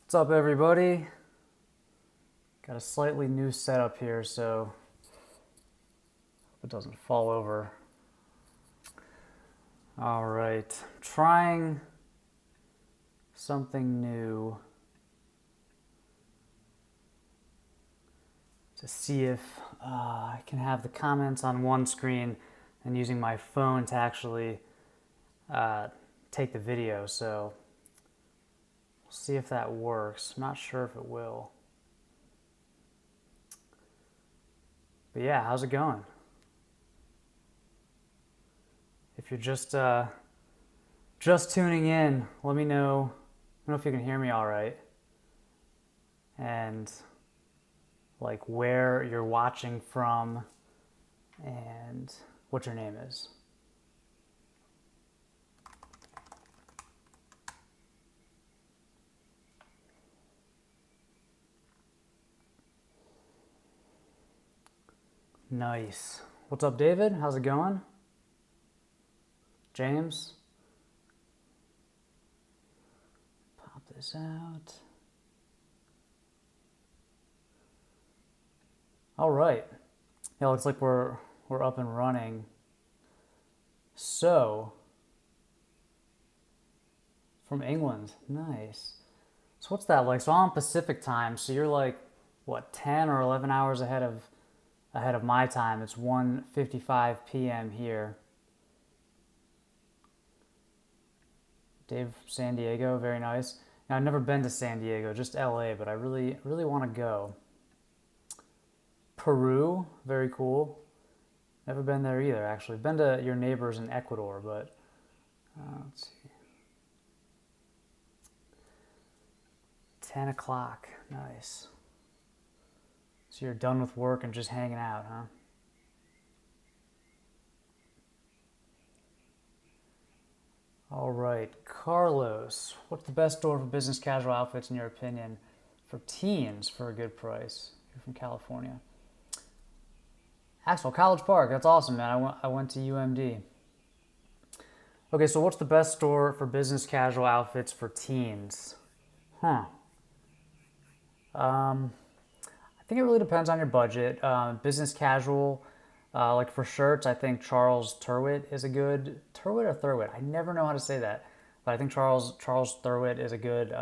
What's up, everybody? Got a slightly new setup here, so hope it doesn't fall over. All right, trying something new to see if I can have the comments on one screen and using my phone to actually take the video. So we'll see if that works. I'm not sure if it will. But yeah, how's it going? If you're just tuning in, let me know. I don't know if you can hear me all right, and like where you're watching from, and what your name is. Nice. What's up, David? How's it going? James? Pop this out. All right. Yeah, looks like we're up and running. So, from England. Nice. So what's that like? So I'm Pacific time, so you're like what, 10 or 11 hours ahead of my time. It's 1:55 p.m. here. Dave, San Diego, very nice. Now, I've never been to San Diego, just LA, but I really want to go. Peru, very cool. Never been there either, actually. Been to your neighbors in Ecuador, but let's see. 10 o'clock, nice. So you're done with work and just hanging out, huh? All right, Carlos, what's the best store for business casual outfits in your opinion for teens for a good price? You're from California. Axel, College Park, that's awesome, man. I went to UMD. Okay, so what's the best store for business casual outfits for teens? Huh. I think it really depends on your budget. Business casual, like for shirts, I think Charles Turwitt is a good Turwitt or Thurwitt. I never know how to say that, but I think Charles Thurwitt is a good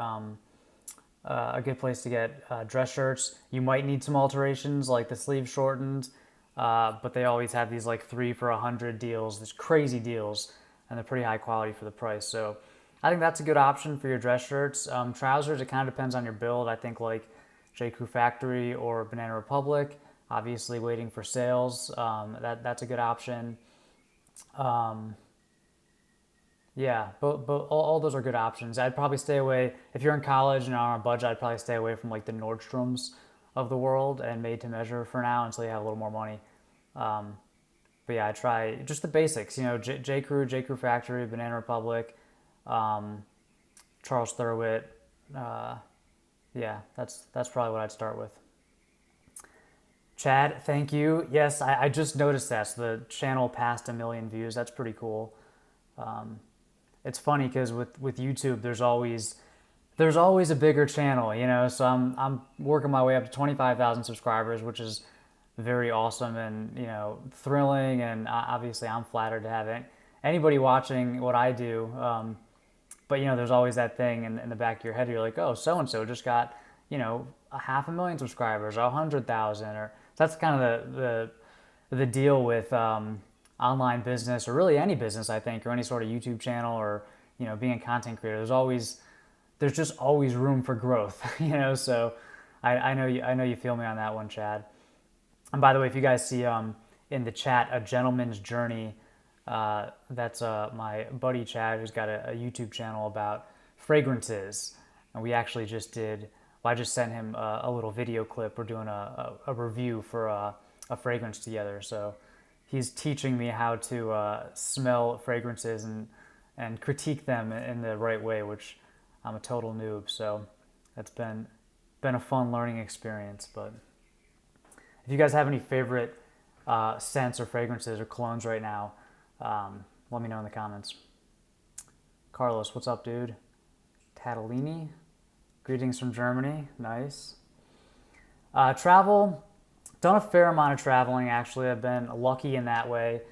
place to get dress shirts. You might need some alterations, like the sleeve shortened, but they always have these like 3 for $100 deals, these crazy deals, and they're pretty high quality for the price. So I think that's a good option for your dress shirts. Trousers, it kind of depends on your build. I think like J. Crew Factory or Banana Republic, obviously waiting for sales. That's a good option. Yeah, but all those are good options. I'd probably stay away, if you're in college and on a budget, I'd probably stay away from like the Nordstroms of the world and made to measure for now until you have a little more money. But yeah, I try just the basics, J. Crew Factory, Banana Republic, Charles Thurwitt. Yeah, that's probably what I'd start with. Chad, thank you. Yes, I just noticed that. So the channel passed 1 million views. That's pretty cool. It's funny because with YouTube, there's always a bigger channel. So I'm working my way up to 25,000 subscribers, which is very awesome and thrilling. And obviously, I'm flattered to have anybody watching what I do. But there's always that thing in the back of your head. You're like, oh, so and so just got 500,000 subscribers, or 100,000, or that's kind of the deal with online business, or really any business, I think, or any sort of YouTube channel, or being a content creator. There's just always room for growth. So I know you feel me on that one, Chad. And by the way, if you guys see in the chat a gentleman's journey, that's my buddy Chad, who's got a YouTube channel about fragrances, and we actually just did. Well, I just sent him a little video clip. We're doing a review for a fragrance together. So he's teaching me how to smell fragrances and critique them in the right way, which I'm a total noob. So that's been a fun learning experience. But if you guys have any favorite scents or fragrances or colognes right now, let me know in the comments. Carlos, what's up, dude? Tatalini? Greetings from Germany. Nice. Travel. Done a fair amount of traveling, actually. I've been lucky in that way.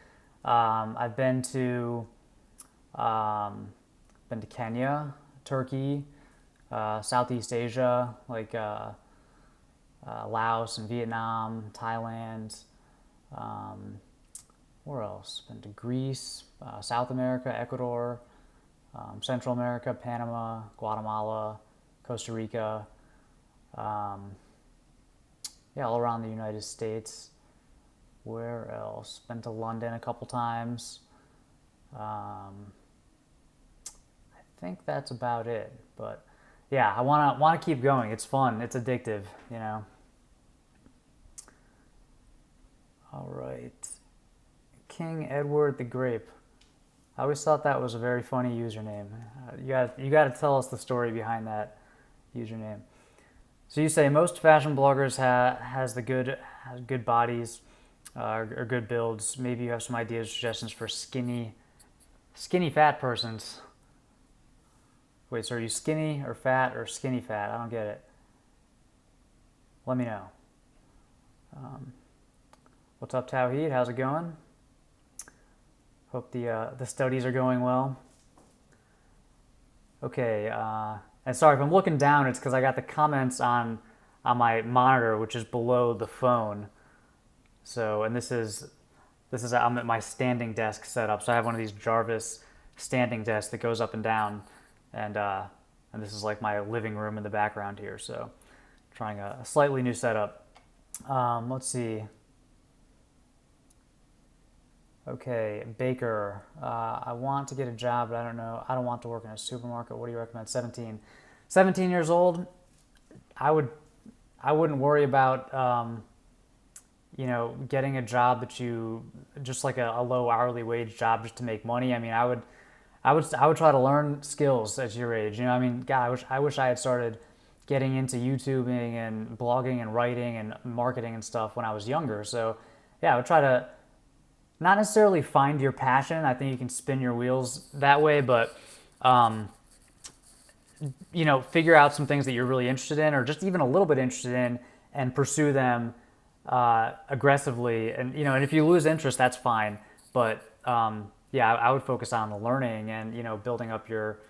I've been to Kenya, Turkey, Southeast Asia, like Laos and Vietnam, Thailand. Where else? Been to Greece, South America, Ecuador, Central America, Panama, Guatemala, Costa Rica. Yeah, all around the United States. Where else? Been to London a couple times. I think that's about it. But yeah, I wanna keep going. It's fun. It's addictive, you know. All right. King Edward the Grape. I always thought that was a very funny username. You got to tell us the story behind that username. So you say most fashion bloggers has good bodies or good builds. Maybe you have some ideas, suggestions for skinny fat persons. Wait, so are you skinny or fat or skinny fat? I don't get it. Let me know. What's up, Tawheed? How's it going? Hope the studies are going well. Okay, and sorry if I'm looking down. It's because I got the comments on my monitor, which is below the phone. So, and this is I'm at my standing desk setup. So I have one of these Jarvis standing desks that goes up and down, and this is like my living room in the background here. So, trying a slightly new setup. Let's see. Okay, Baker. I want to get a job, but I don't know. I don't want to work in a supermarket. What do you recommend? 17 years old. I wouldn't worry about getting a job that you just like a low hourly wage job just to make money. I mean, I would try to learn skills at your age. You know, I mean, God, I wish I had started getting into YouTubing and blogging and writing and marketing and stuff when I was younger. So yeah, I would try to not necessarily find your passion. I think you can spin your wheels that way, but figure out some things that you're really interested in, or just even a little bit interested in, and pursue them aggressively. And and if you lose interest, that's fine. But I would focus on the learning and building up your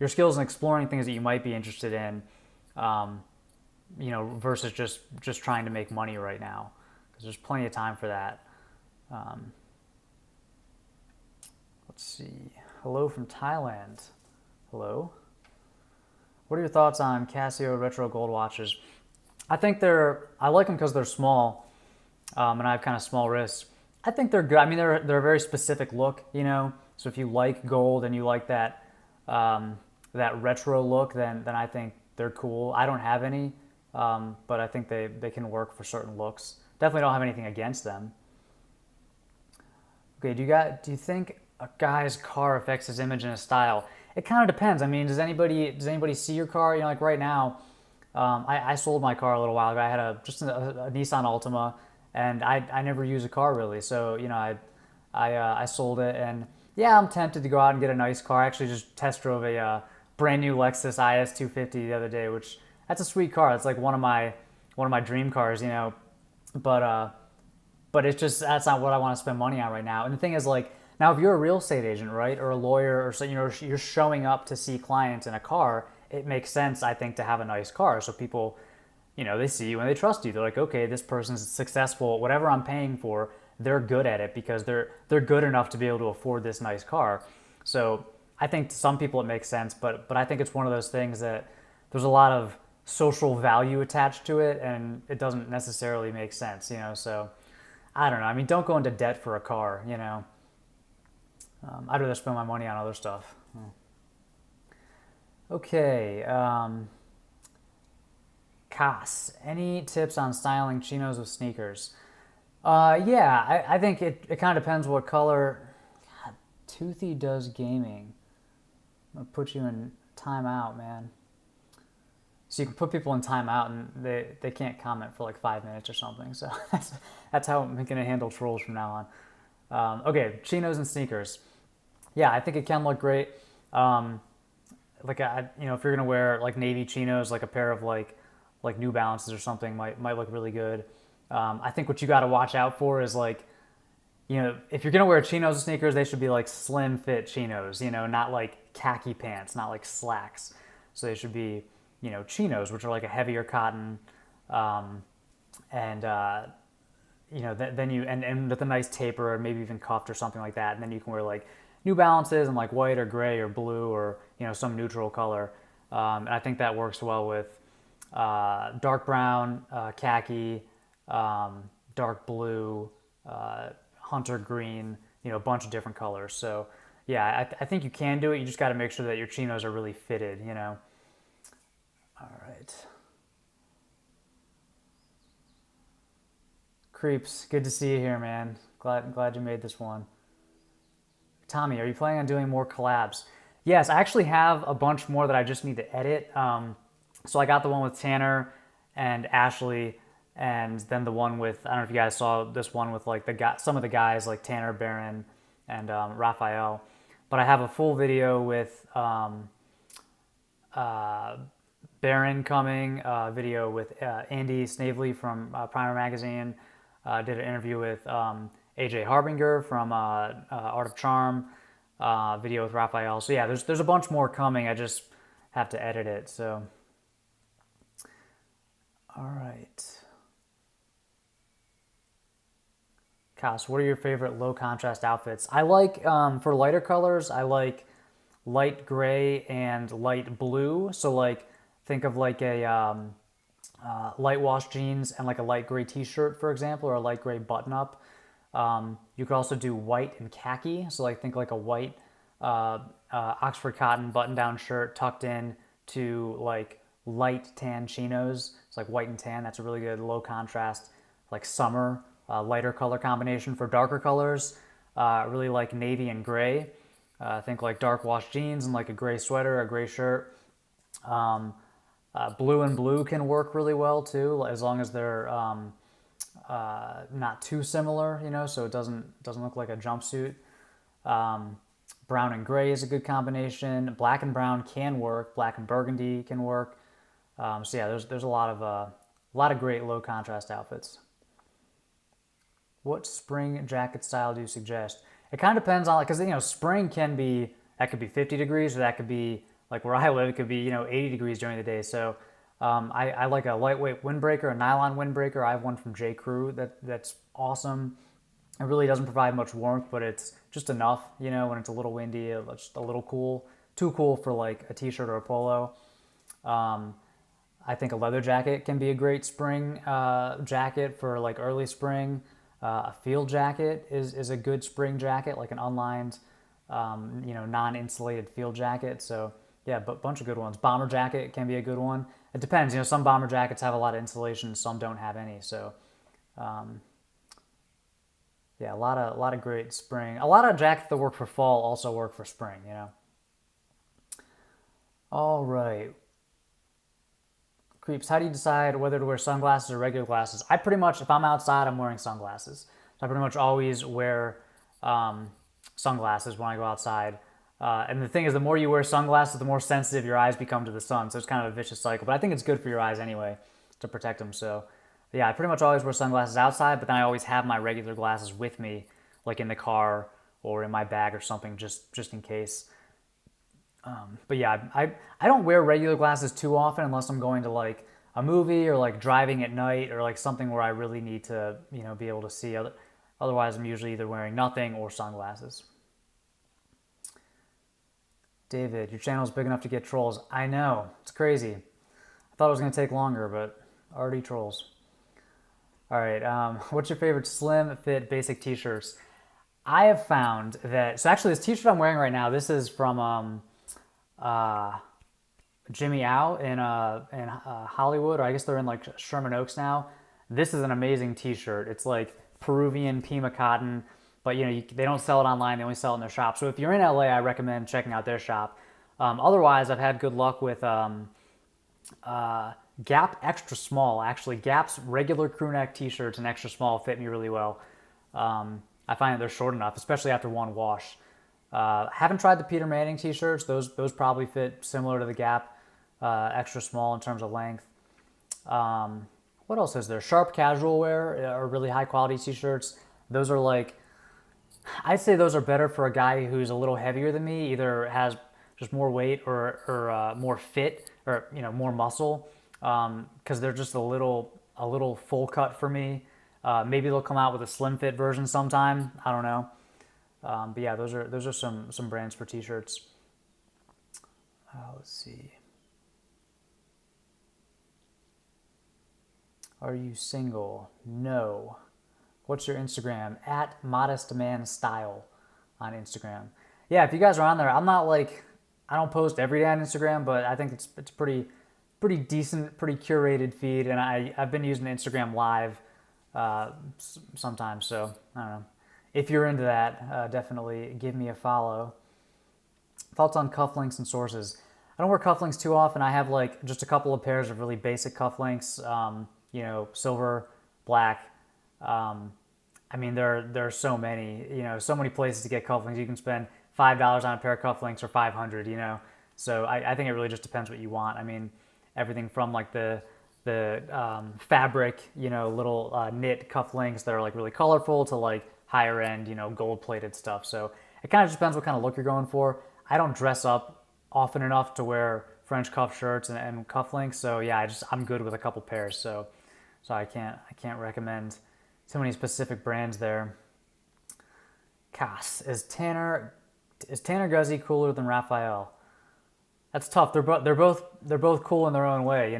skills and exploring things that you might be interested in, versus just trying to make money right now, because there's plenty of time for that. Let's see. Hello from Thailand. Hello. What are your thoughts on Casio retro gold watches? I think I like them because they're small, and I have kind of small wrists. I think they're good. I mean, they're a very specific look, So if you like gold and you like that retro look, then I think they're cool. I don't have any, but I think they can work for certain looks. Definitely don't have anything against them. Okay, do you think a guy's car affects his image and his style? It kind of depends. I mean, does anybody see your car? Like right now, I sold my car a little while ago. I had just a Nissan Altima, and I never use a car really. So I sold it, and yeah, I'm tempted to go out and get a nice car. I actually just test drove a brand new Lexus IS 250 the other day, which that's a sweet car. It's like one of my dream cars, But it's just, that's not what I want to spend money on right now. And the thing is, like, now if you're a real estate agent, right, or a lawyer, or so, you're showing up to see clients in a car, it makes sense, I think, to have a nice car. So people, they see you and they trust you. They're like, okay, this person's successful. Whatever I'm paying for, they're good at it because they're good enough to be able to afford this nice car. So I think to some people it makes sense, but I think it's one of those things that there's a lot of social value attached to it, and it doesn't necessarily make sense, So I don't know. I mean, don't go into debt for a car, I'd rather spend my money on other stuff. Okay. Cass, any tips on styling chinos with sneakers? I think it kind of depends what color. God, Toothy does gaming. I'm going to put you in timeout, man. So you can put people in timeout and they can't comment for like 5 minutes or something. So that's how I'm going to handle trolls from now on. Okay, chinos and sneakers. Yeah, I think it can look great. like if you're gonna wear like navy chinos, like a pair of like New Balances or something might look really good. I think what you got to watch out for is like, if you're gonna wear chinos and sneakers, they should be like slim fit chinos, not like khaki pants, not like slacks. So they should be, chinos, which are like a heavier cotton, and then and with a nice taper or maybe even cuffed or something like that, and then you can wear like New Balances in like white or gray or blue or some neutral color, and I think that works well with dark brown, khaki, dark blue, hunter green, a bunch of different colors. So yeah, I think you can do it. You just got to make sure that your chinos are really fitted. All right. Creeps, good to see you here, man. Glad you made this one. Tommy, are you planning on doing more collabs? Yes, I actually have a bunch more that I just need to edit. So I got the one with Tanner and Ashley, and then the one with, I don't know if you guys saw this one with like some of the guys like Tanner, Barron, and Raphael. But I have a full video with Barron coming, video with Andy Snavely from Primer Magazine. Did an interview with AJ Harbinger from Art of Charm, video with Raphael. So yeah, there's a bunch more coming. I just have to edit it. So, all right. Kos, what are your favorite low contrast outfits? I like, for lighter colors, I like light gray and light blue. So like, think of like a light wash jeans and like a light gray t-shirt, for example, or a light gray button up. You could also do white and khaki. So like think like a white Oxford cotton button down shirt tucked in to like light tan chinos. It's like white and tan. That's a really good low contrast, like summer, lighter color combination. For darker colors, really like navy and gray. Think like dark wash jeans and like a gray sweater, a gray shirt. Blue and blue can work really well too, as long as they're not too similar, so it doesn't look like a jumpsuit. Brown and gray is a good combination. Black and brown can work. Black and burgundy can work. So yeah, there's a lot of great low contrast outfits. What spring jacket style do you suggest? It kind of depends on, because spring could be 50 degrees, or that could be like where I live, it could be 80 degrees during the day. So I like a lightweight windbreaker, a nylon windbreaker. I have one from J. Crew that's awesome. It really doesn't provide much warmth, but it's just enough, when it's a little windy, it's just a little cool. Too cool for like a t-shirt or a polo. I think a leather jacket can be a great spring jacket for like early spring. A field jacket is a good spring jacket, like an unlined, non-insulated field jacket. So yeah, but bunch of good ones. Bomber jacket can be a good one. It depends. Some bomber jackets have a lot of insulation, some don't have any. So, yeah, a lot of great spring. A lot of jackets that work for fall also work for spring. All right. Creeps, how do you decide whether to wear sunglasses or regular glasses? I pretty much, if I'm outside, I'm wearing sunglasses. So I pretty much always wear sunglasses when I go outside. And the thing is, the more you wear sunglasses, the more sensitive your eyes become to the sun. So it's kind of a vicious cycle. But I think it's good for your eyes anyway to protect them. So yeah, I pretty much always wear sunglasses outside, but then I always have my regular glasses with me, like in the car or in my bag or something, just in case. But yeah, I don't wear regular glasses too often unless I'm going to like a movie or like driving at night or like something where I really need to, be able to see. Otherwise, I'm usually either wearing nothing or sunglasses. David, your channel is big enough to get trolls. I know, it's crazy. I thought it was going to take longer, but already trolls. All right, what's your favorite slim fit basic t-shirts? I have found that, so actually this t-shirt I'm wearing right now, this is from Jimmy Au in Hollywood, or I guess they're in like Sherman Oaks now. This is an amazing t-shirt. It's like Peruvian Pima cotton, but they don't sell it online. They only sell it in their shop. So if you're in LA, I recommend checking out their shop. Otherwise, I've had good luck with Gap Extra Small. Actually, Gap's regular crew neck t-shirts and extra small fit me really well. I find that they're short enough, especially after one wash. Haven't tried the Peter Manning t-shirts. Those probably fit similar to the Gap, extra small in terms of length. What else is there? Sharp casual wear are really high quality t-shirts. Those are like, I'd say those are better for a guy who's a little heavier than me, either has just more weight or more fit or more muscle, because they're just a little full cut for me. Maybe they'll come out with a slim fit version sometime. I don't know. But yeah, those are some brands for t-shirts. Let's see. Are you single? No. What's your Instagram? At modestmanstyle on Instagram. Yeah, if you guys are on there, I'm not like, I don't post every day on Instagram, but I think it's pretty decent, pretty curated feed, and I've been using Instagram Live sometimes, so I don't know. If you're into that, definitely give me a follow. Thoughts on cufflinks and sources? I don't wear cufflinks too often. I have like just a couple of pairs of really basic cufflinks, silver, black. I mean, there are so many, so many places to get cufflinks. You can spend $5 on a pair of cufflinks or $500, So I think it really just depends what you want. I mean, everything from like the fabric, little knit cufflinks that are like really colorful to like higher end, gold plated stuff. So it kind of just depends what kind of look you're going for. I don't dress up often enough to wear French cuff shirts and cufflinks. So yeah, I'm good with a couple pairs. So I can't recommend too many specific brands there. Cass, is Tanner Guzzi cooler than Raphael? That's tough. They're both cool in their own way,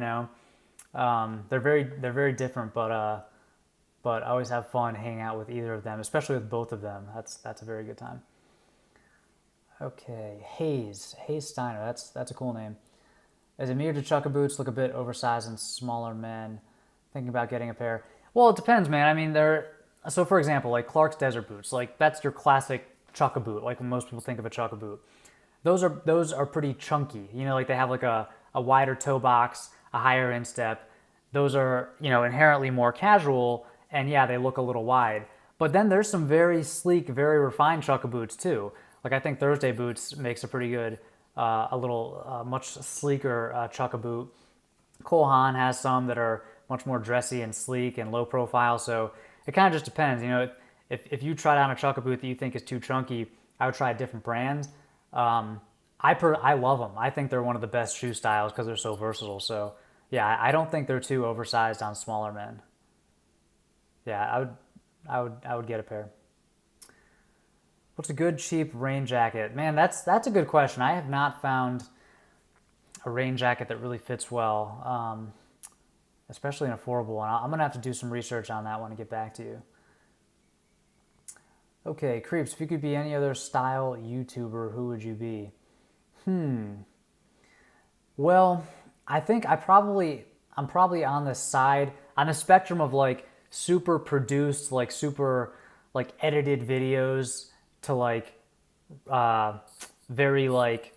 They're very different, but I always have fun hanging out with either of them, especially with both of them. That's a very good time. Okay, Hayes Steiner. That's a cool name. Is it me or do Chukka boots look a bit oversized in smaller men? Thinking about getting a pair. Well, it depends, man. I mean, so for example, like Clark's Desert boots, like that's your classic Chukka boot, like when most people think of a Chukka boot. Those are pretty chunky. Like they have like a wider toe box, a higher instep. Those are, inherently more casual, and yeah, they look a little wide. But then there's some very sleek, very refined Chukka boots too. Like I think Thursday Boots makes a pretty good, much sleeker Chukka boot. Cole Haan has some that are much more dressy and sleek and low profile. So it kind of just depends. If you try on a Chukka boot that you think is too chunky, I would try a different brand. I love them. I think they're one of the best shoe styles because they're so versatile. So yeah, I don't think they're too oversized on smaller men. Yeah, I would get a pair. What's a good cheap rain jacket? Man, that's a good question. I have not found a rain jacket that really fits well, especially an affordable one. I'm gonna have to do some research on that one and get back to you. Okay, Creeps, if you could be any other style YouTuber, who would you be? Well, I think I'm probably on the side, on the spectrum of like super produced, like super like edited videos to like very like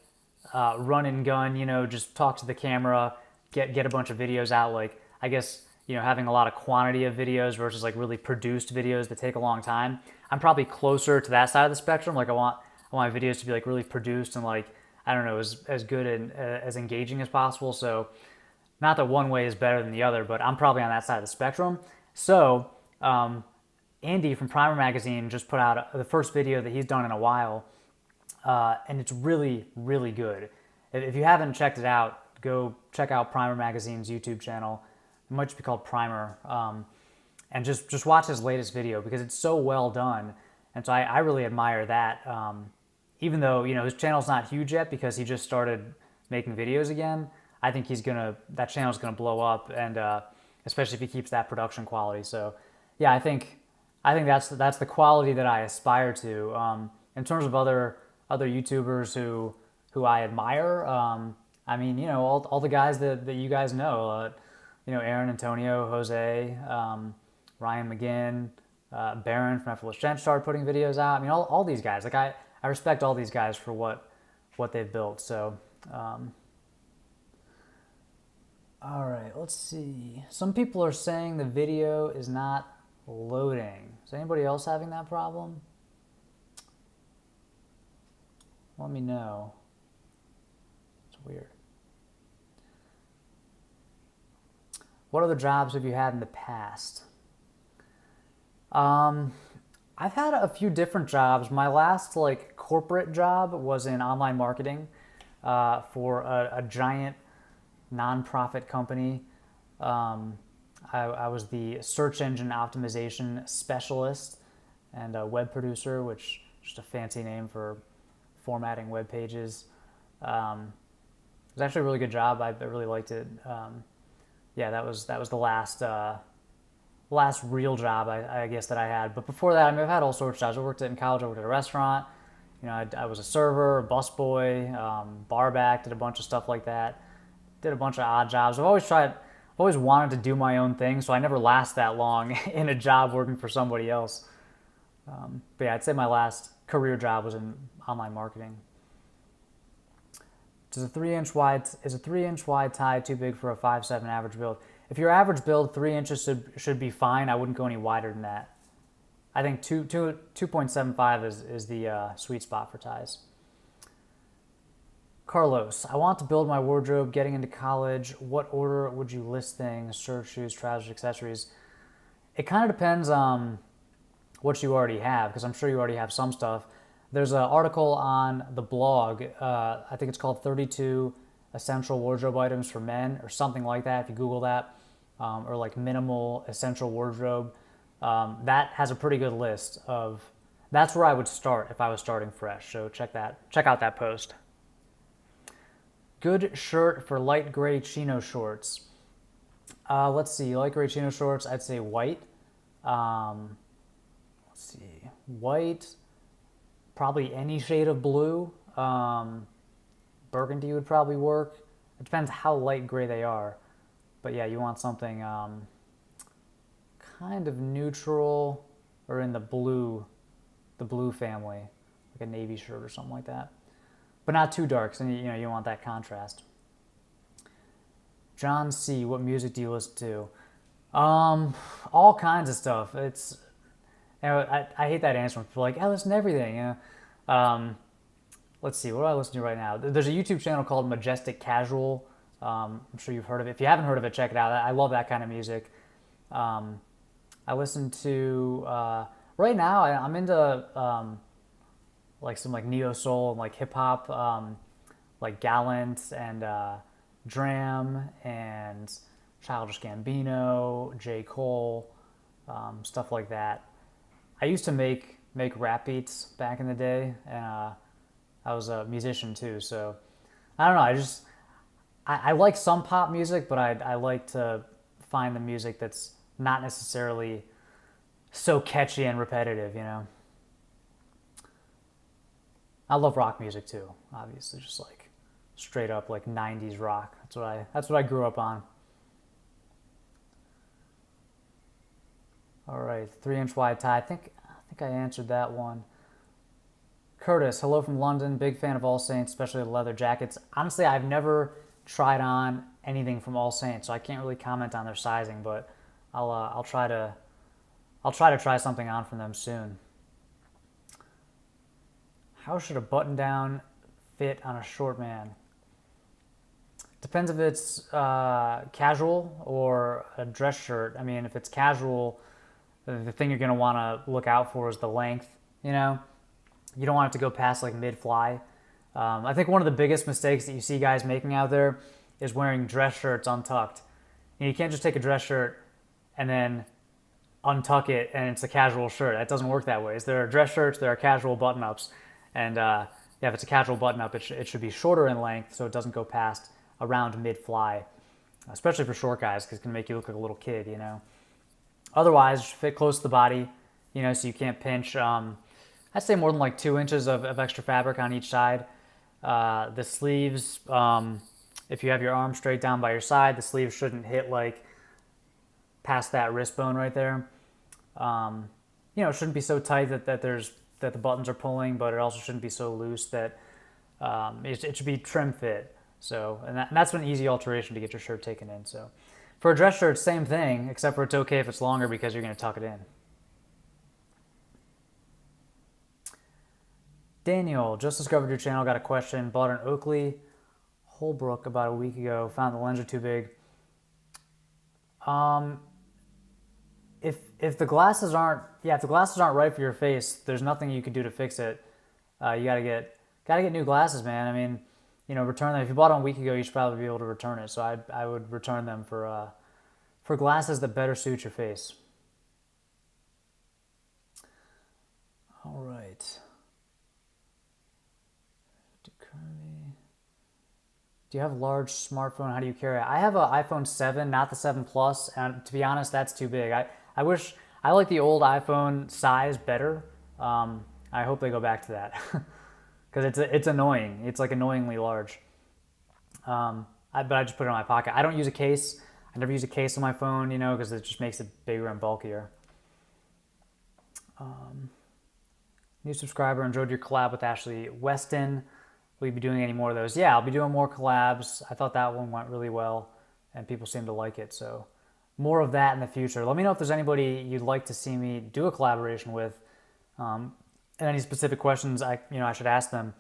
run and gun, just talk to the camera, get a bunch of videos out. Like I guess having a lot of quantity of videos versus like really produced videos that take a long time. I'm probably closer to that side of the spectrum. Like I want my videos to be like really produced and like, I don't know, as good and as engaging as possible. So not that one way is better than the other, but I'm probably on that side of the spectrum. So Andy from Primer Magazine just put out the first video that he's done in a while, and it's really, really good. If you haven't checked it out, go check out Primer Magazine's YouTube channel. It might just be called Primer, and just watch his latest video because it's so well done. And so I really admire that. Even though his channel's not huge yet because he just started making videos again, I think that channel's gonna blow up, and especially if he keeps that production quality. So yeah, I think that's the quality that I aspire to. In terms of other YouTubers who I admire, I mean, all the guys that you guys know, Aaron, Antonio, Jose, Ryan McGinn, Baron from Effortless Gent started putting videos out. I mean, all these guys. Like I respect all these guys for what they've built. So, all right, let's see. Some people are saying the video is not loading. Is anybody else having that problem? Let me know. It's weird. What other jobs have you had in the past? I've had a few different jobs. My last like corporate job was in online marketing for a giant nonprofit company. I was the search engine optimization specialist and a web producer, which is just a fancy name for formatting web pages. It was actually a really good job. I really liked it. Yeah, that was the last real job I guess that I had. But before that, I mean, I've had all sorts of jobs. I worked in college. I worked at a restaurant. You know, I was a server, a busboy, bar back. Did a bunch of stuff like that. Did a bunch of odd jobs. I've always wanted to do my own thing, so I never last that long in a job working for somebody else. But yeah, I'd say my last career job was in online marketing. Is a 3-inch wide tie too big for a 5'7" average build? If your average build, 3 inches should be fine. I wouldn't go any wider than that. I think 2.75 is the sweet spot for ties. Carlos, I want to build my wardrobe getting into college. What order would you list things? Shirts, shoes, trousers, accessories? It kind of depends on what you already have, because I'm sure you already have some stuff. There's an article on the blog. I think it's called 32 Essential Wardrobe Items for Men or something like that if you Google that. Or like minimal essential wardrobe. That has a pretty good list of, that's where I would start if I was starting fresh. So check out that post. Good shirt for light gray chino shorts. Let's see, light gray chino shorts, I'd say white. Let's see, white, probably any shade of blue. Burgundy would probably work. It depends how light gray they are. But yeah, you want something kind of neutral or in the blue family, like a navy shirt or something like that. But not too dark, so you want that contrast. John C., what music do you listen to? All kinds of stuff. It's, I hate that answer when people are like, I listen to everything. Let's see, what do I listen to right now? There's a YouTube channel called Majestic Casual. I'm sure you've heard of it. If you haven't heard of it, check it out. I love that kind of music. I listen to, right now, I'm into like some like neo soul and like hip hop, like Gallant and Dram and Childish Gambino, J. Cole, stuff like that. I used to make rap beats back in the day, and I was a musician too. So I don't know. I like some pop music, but I like to find the music that's not necessarily so catchy and repetitive, you know. I love rock music too, obviously, just like straight up like 90s rock. That's what I grew up on. All right, 3-inch wide tie. I think I answered that one. Curtis, hello from London. Big fan of All Saints, especially the leather jackets. Honestly, I've never tried on anything from All Saints, so I can't really comment on their sizing, but I'll try to try something on from them soon. How should a button-down fit on a short man? Depends if it's casual or a dress shirt. I mean, if it's casual, the thing you're going to want to look out for is the length, you know? You don't want it to go past like mid-fly. I think one of the biggest mistakes that you see guys making out there is wearing dress shirts untucked. You can't just take a dress shirt and then untuck it and it's a casual shirt. That doesn't work that way. There are dress shirts, there are casual button-ups. And yeah, if it's a casual button-up, it should be shorter in length so it doesn't go past around mid-fly, especially for short guys, because it's going to make you look like a little kid, you know. Otherwise, fit close to the body, you know, so you can't pinch. I'd say more than like 2 inches of extra fabric on each side. The sleeves, if you have your arm straight down by your side, the sleeves shouldn't hit like past that wrist bone right there. You know, it shouldn't be so tight that the buttons are pulling, but it also shouldn't be so loose that it should be trim fit. So, and that's an easy alteration to get your shirt taken in. So, for a dress shirt, same thing, except for it's okay if it's longer because you're going to tuck it in. Daniel, just discovered your channel, got a question. Bought an Oakley Holbrook about a week ago. Found the lens are too big. Um, if the glasses aren't if the glasses aren't right for your face, there's nothing you can do to fix it. You gotta get new glasses, man. I mean, return them. If you bought them a week ago, you should probably be able to return it. So I would return them for glasses that better suit your face. All right. Do you have a large smartphone? How do you carry it? I have an iPhone 7, not the 7 Plus, and to be honest, that's too big. I wish I like the old iPhone size better. I hope they go back to that because it's annoying. It's like annoyingly large. But I just put it in my pocket. I don't use a case. I never use a case on my phone, because it just makes it bigger and bulkier. New subscriber, enjoyed your collab with Ashley Weston. Will you be doing any more of those? Yeah, I'll be doing more collabs. I thought that one went really well, and people seem to like it. So more of that in the future. Let me know if there's anybody you'd like to see me do a collaboration with, and any specific questions I should ask them.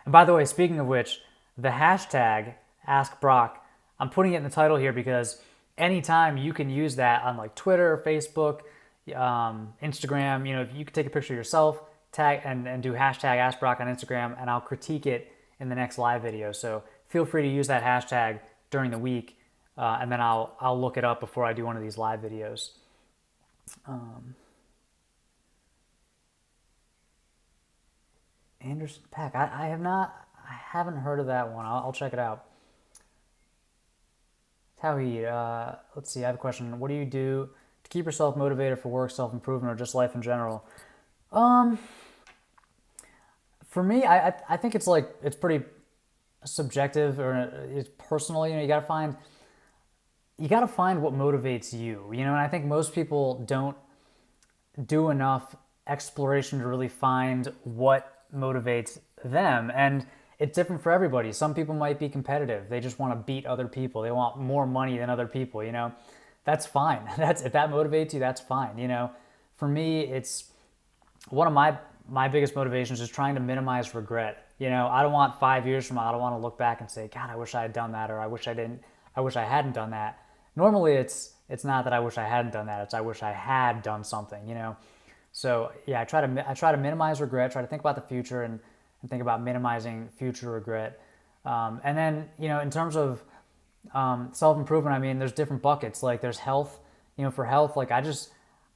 And by the way, speaking of which, the hashtag AskBrock, I'm putting it in the title here because anytime you can use that on like Twitter, Facebook, Instagram. If you could take a picture of yourself, tag and do hashtag AskBrock on Instagram, and I'll critique it in the next live video. So feel free to use that hashtag during the week, and then I'll look it up before I do one of these live videos. Anderson Pack, I haven't heard of that one. I'll check it out. Tawheed, let's see, I have a question. What do you do to keep yourself motivated for work, self-improvement, or just life in general? For me, I think it's pretty subjective, or it's personal. You gotta find what motivates you. And I think most people don't do enough exploration to really find what motivates them, and it's different for everybody. Some people might be competitive; they just want to beat other people. They want more money than other people. That's fine. If that motivates you, that's fine. For me, it's one of my biggest motivations is trying to minimize regret. I don't want 5 years from now, I don't want to look back and say, God, I wish I had done that, or I wish I hadn't done that. Normally it's not that I wish I hadn't done that, it's I wish I had done something, So yeah, I try to minimize regret, try to think about the future and think about minimizing future regret. And then, in terms of self-improvement, I mean, there's different buckets. Like there's health, for health, like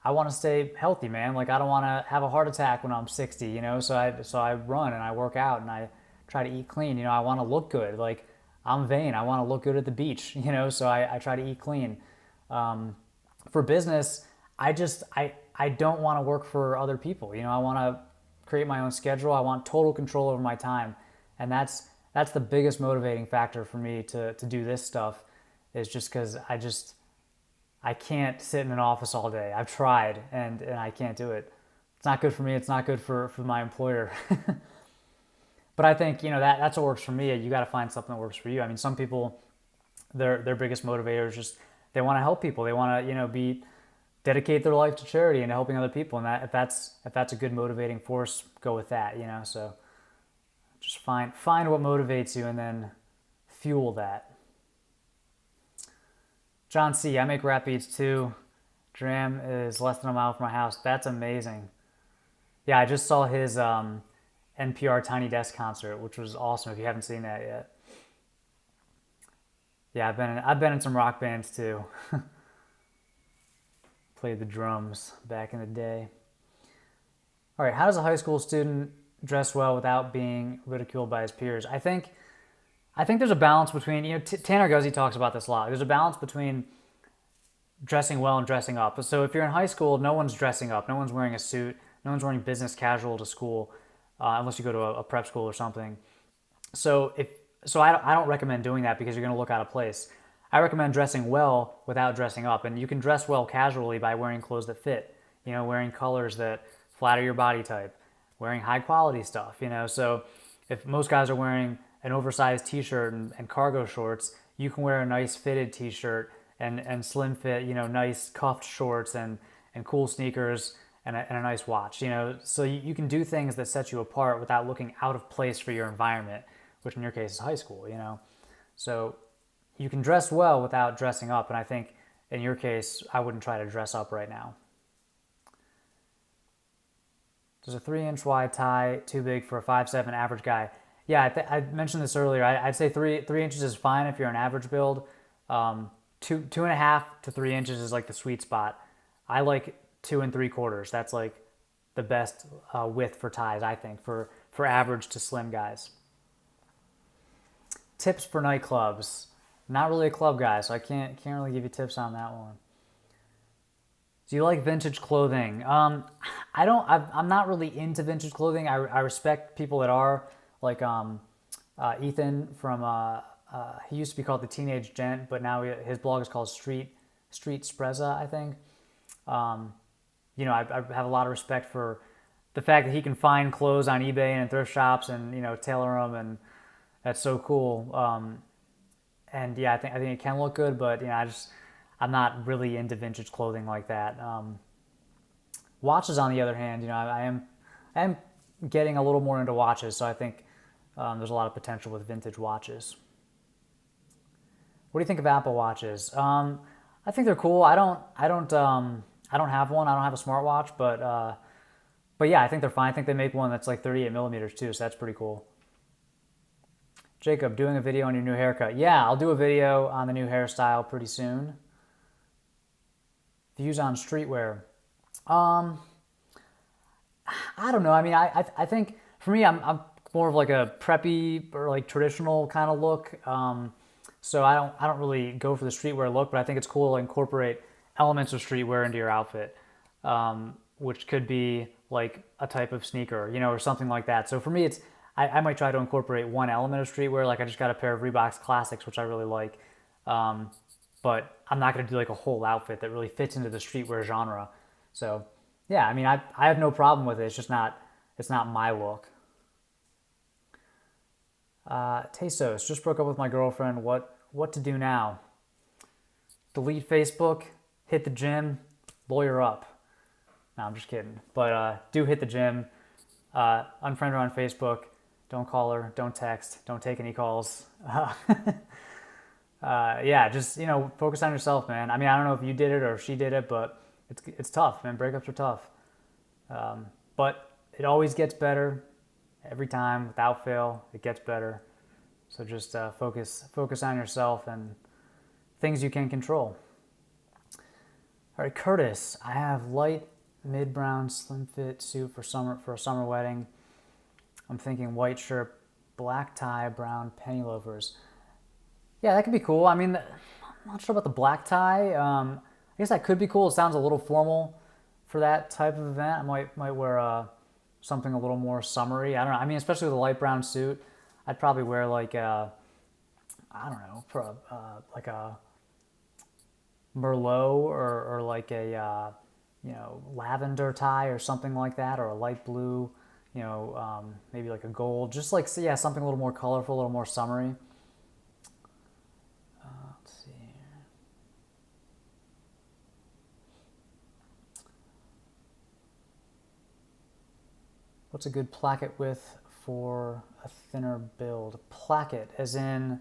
I want to stay healthy, man. Like I don't want to have a heart attack when I'm 60, So I run and I work out and I try to eat clean. I want to look good. Like I'm vain. I want to look good at the beach, So I try to eat clean. For business, I don't want to work for other people. I want to create my own schedule. I want total control over my time, and that's the biggest motivating factor for me to do this stuff. Is just because I can't sit in an office all day. I've tried and I can't do it. It's not good for me. It's not good for my employer. But I think, that's what works for me. You got to find something that works for you. I mean, some people, their biggest motivator is just they want to help people. They want to, dedicate their life to charity and helping other people. And if that's a good motivating force, go with that, So just find what motivates you and then fuel that. John C., I make rap beats too. Dram is less than a mile from my house. That's amazing. Yeah, I just saw his NPR Tiny Desk concert, which was awesome. If you haven't seen that yet, yeah, I've been in some rock bands too. Played the drums back in the day. All right, how does a high school student dress well without being ridiculed by his peers? I think there's a balance between, Tanner Guzzi talks about this a lot. There's a balance between dressing well and dressing up. So if you're in high school, no one's dressing up. No one's wearing a suit. No one's wearing business casual to school, unless you go to a prep school or something. So I don't recommend doing that because you're going to look out of place. I recommend dressing well without dressing up. And you can dress well casually by wearing clothes that fit, wearing colors that flatter your body type, wearing high quality stuff, So if most guys are wearing an oversized t-shirt and cargo shorts, you can wear a nice fitted t-shirt and slim fit, nice cuffed shorts and cool sneakers and a nice watch, you know, so you can do things that set you apart without looking out of place for your environment, which in your case is high school, you know. So you can dress well without dressing up, and I think in your case, I wouldn't try to dress up right now. Does a 3-inch wide tie too big for a 5'7" average guy? Yeah, I mentioned this earlier. I'd say three inches is fine if you're an average build. 2.5 to 3 inches is like the sweet spot. I like 2 3/4. That's like the best width for ties, I think, for average to slim guys. Tips for nightclubs. Not really a club guy, so I can't really give you tips on that one. Do you like vintage clothing? I'm not really into vintage clothing. I respect people that are, like Ethan from he used to be called the Teenage Gent, but now his blog is called Street Spreza, I think. You know, I have a lot of respect for the fact that he can find clothes on eBay and in thrift shops and, you know, tailor them, and that's so cool. And yeah, I think it can look good, but, you know, I'm not really into vintage clothing like that. Watches, on the other hand, you know, I am getting a little more into watches, so I think there's a lot of potential with vintage watches. What do you think of Apple Watches? I think they're cool. I don't have one. I don't have a smartwatch, but yeah, I think they're fine. I think they make one that's like 38 millimeters too, so that's pretty cool. Jacob, doing a video on your new haircut. Yeah, I'll do a video on the new hairstyle pretty soon. Views on streetwear. I don't know. I mean, I think for me, I'm more of like a preppy or like traditional kind of look. So I don't really go for the streetwear look, but I think it's cool to incorporate elements of streetwear into your outfit, which could be like a type of sneaker, you know, or something like that. So for me, I might try to incorporate one element of streetwear. Like I just got a pair of Reebok Classics, which I really like. But I'm not going to do like a whole outfit that really fits into the streetwear genre. So yeah, I mean, I have no problem with it. It's not my look. Tesos, just broke up with my girlfriend. What to do now? Delete Facebook, hit the gym, lawyer up. No, I'm just kidding. But do hit the gym, unfriend her on Facebook, don't call her, don't text, don't take any calls. Yeah, just, you know, focus on yourself, man. I mean, I don't know if you did it or if she did it, but it's tough, man. Breakups are tough. But it always gets better. Every time, without fail, it gets better. So just focus on yourself and things you can control. All right, Curtis, I have light mid-brown slim fit suit for a summer wedding. I'm thinking white shirt, black tie, brown penny loafers. Yeah, that could be cool. I mean, I'm not sure about the black tie. I guess that could be cool. It sounds a little formal for that type of event. I might wear something a little more summery. I don't know. I mean, especially with a light brown suit, I'd probably wear like I don't know, for like a Merlot or like a you know, lavender tie or something like that, or a light blue, you know, maybe like a gold, just like, yeah, something a little more colorful, a little more summery. Let's see here. What's a good placket width for a thinner build? Placket, as in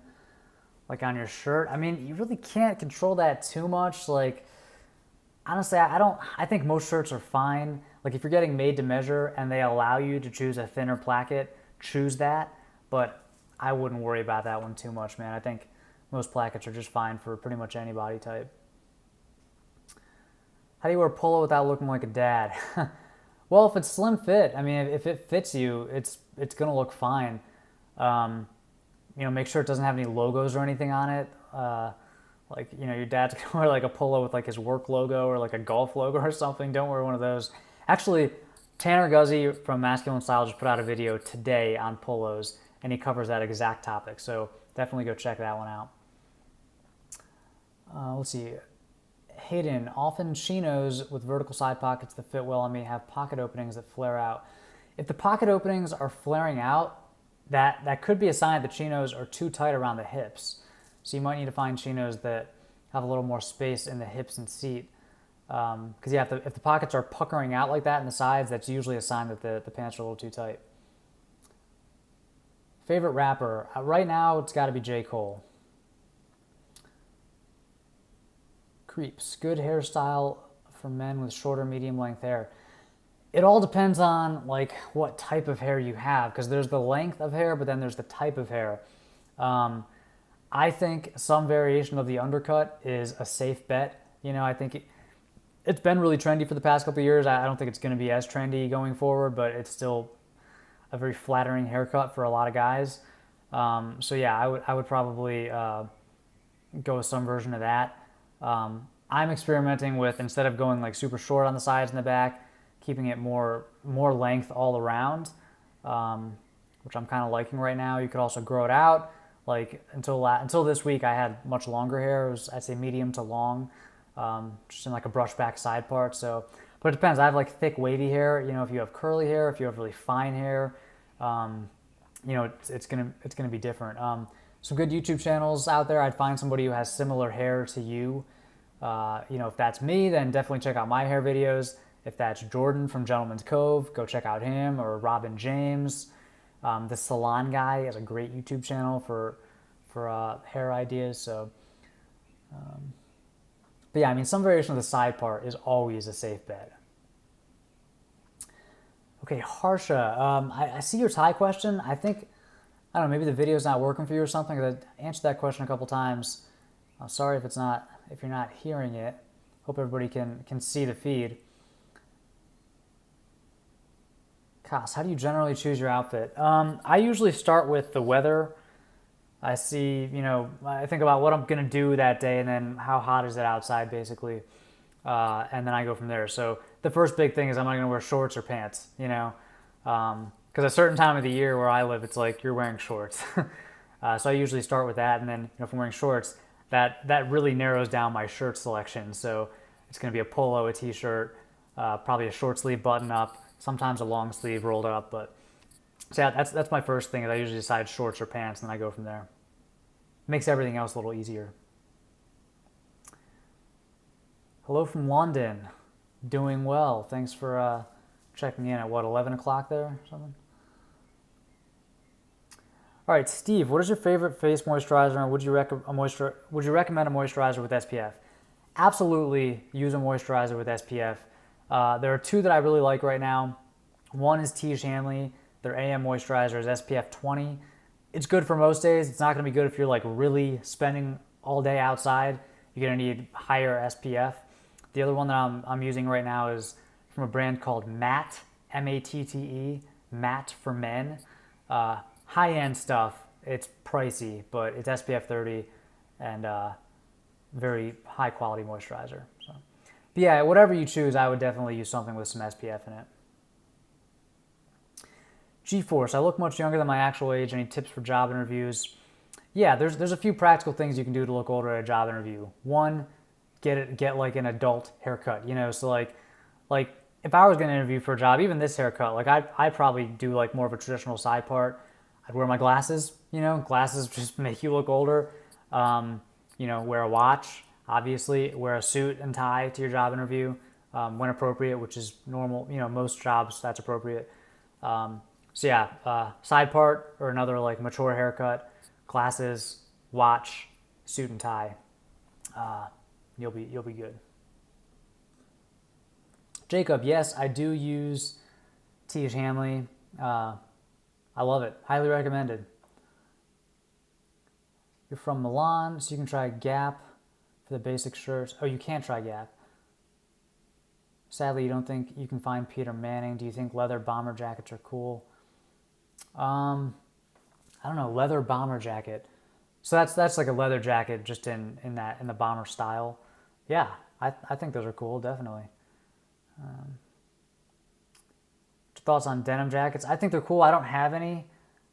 like on your shirt? I mean, you really can't control that too much. Like, honestly, I think most shirts are fine. Like if you're getting made to measure and they allow you to choose a thinner placket, choose that. But I wouldn't worry about that one too much, man. I think most plackets are just fine for pretty much any body type. How do you wear polo without looking like a dad? Well, if it's slim fit, I mean, if it fits you, it's gonna look fine. You know, make sure it doesn't have any logos or anything on it. Like, you know, your dad's gonna wear like a polo with like his work logo or like a golf logo or something. Don't wear one of those. Actually, Tanner Guzzi from Masculine Style just put out a video today on polos, and he covers that exact topic. So definitely go check that one out. Let's see. Hayden, often chinos with vertical side pockets that fit well on me have pocket openings that flare out. If the pocket openings are flaring out, that could be a sign that the chinos are too tight around the hips. So you might need to find chinos that have a little more space in the hips and seat. Because yeah, if the pockets are puckering out like that in the sides, that's usually a sign that the pants are a little too tight. Favorite rapper? Right now, it's got to be J. Cole. Creeps. Good hairstyle for men with shorter, medium length hair. It all depends on like what type of hair you have, because there's the length of hair, but then there's the type of hair. I think some variation of the undercut is a safe bet. You know, I think it's been really trendy for the past couple of years. I don't think it's going to be as trendy going forward, but it's still a very flattering haircut for a lot of guys. So yeah, I would probably go with some version of that. I'm experimenting with, instead of going like super short on the sides and the back, keeping it more length all around, which I'm kind of liking right now. You could also grow it out. Like until this week, I had much longer hair. It was, I'd say, medium to long, just in like a brush back side part. So, but it depends. I have like thick wavy hair. You know, if you have curly hair, if you have really fine hair, you know, it's gonna be different. Some good YouTube channels out there. I'd find somebody who has similar hair to you. You know, if that's me, then definitely check out my hair videos. If that's Jordan from Gentleman's Cove, go check out him, or Robin James. The Salon Guy has a great YouTube channel for hair ideas. So, but yeah, I mean, some variation of the side part is always a safe bet. Okay, Harsha, I see your tie question. I think, I don't know, maybe the video's not working for you or something, because I answered that question a couple times. Sorry if you're not hearing it. Hope everybody can see the feed. Kas, how do you generally choose your outfit? I usually start with the weather. I see, you know, I think about what I'm going to do that day, and then how hot is it outside, basically. And then I go from there. So the first big thing is, I'm not going to wear shorts or pants, you know. Because a certain time of the year where I live, it's like you're wearing shorts. So I usually start with that, and then, you know, if I'm wearing shorts, that really narrows down my shirt selection. So it's going to be a polo, a t-shirt, probably a short sleeve button up, sometimes a long sleeve rolled up. But so yeah, that's my first thing. Is I usually decide shorts or pants, and then I go from there. Makes everything else a little easier. Hello from London. Doing well. Thanks for checking in at 11 o'clock there or something? All right, Steve, what is your favorite face moisturizer, and would you recommend a moisturizer with SPF? Absolutely use a moisturizer with SPF. There are two that I really like right now. One is Tiege Hanley. Their AM moisturizer is SPF 20. It's good for most days. It's not going to be good if you're like really spending all day outside. You're going to need higher SPF. The other one that I'm using right now is from a brand called Matte, M-A-T-T-E, Matte for Men. High-end stuff. It's pricey, but it's SPF 30 and very high-quality moisturizer. So, but yeah, whatever you choose, I would definitely use something with some SPF in it. G-Force, I look much younger than my actual age. Any tips for job interviews? Yeah, there's a few practical things you can do to look older at a job interview. One, get like an adult haircut, you know, so like if I was going to interview for a job, even this haircut, like I'd probably do like more of a traditional side part. I'd wear my glasses, you know, glasses just make you look older. You know, wear a watch, obviously, wear a suit and tie to your job interview when appropriate, which is normal, you know, most jobs that's appropriate. So yeah, side part or another like mature haircut, glasses, watch, suit and tie. You'll be good. Jacob, yes, I do use Tiege Hanley. I love it. Highly recommended. You're from Milan, so you can try Gap for the basic shirts. Oh, you can't try Gap. Sadly, you don't think you can find Peter Manning. Do you think leather bomber jackets are cool? I don't know, leather bomber jacket. So that's like a leather jacket just in the bomber style. Yeah, I think those are cool, definitely. Thoughts on denim jackets? I think they're cool. I don't have any.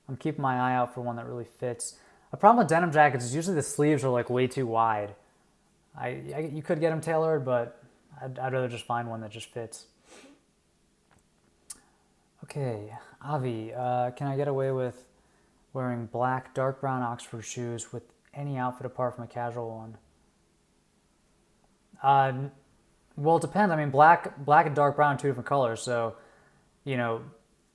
I'm keeping my eye out for one that really fits. The problem with denim jackets is usually the sleeves are like way too wide. You could get them tailored, but I'd rather just find one that just fits. Okay, Avi, can I get away with wearing black, dark brown Oxford shoes with any outfit apart from a casual one? Well, it depends. I mean, black and dark brown are two different colors. So, you know,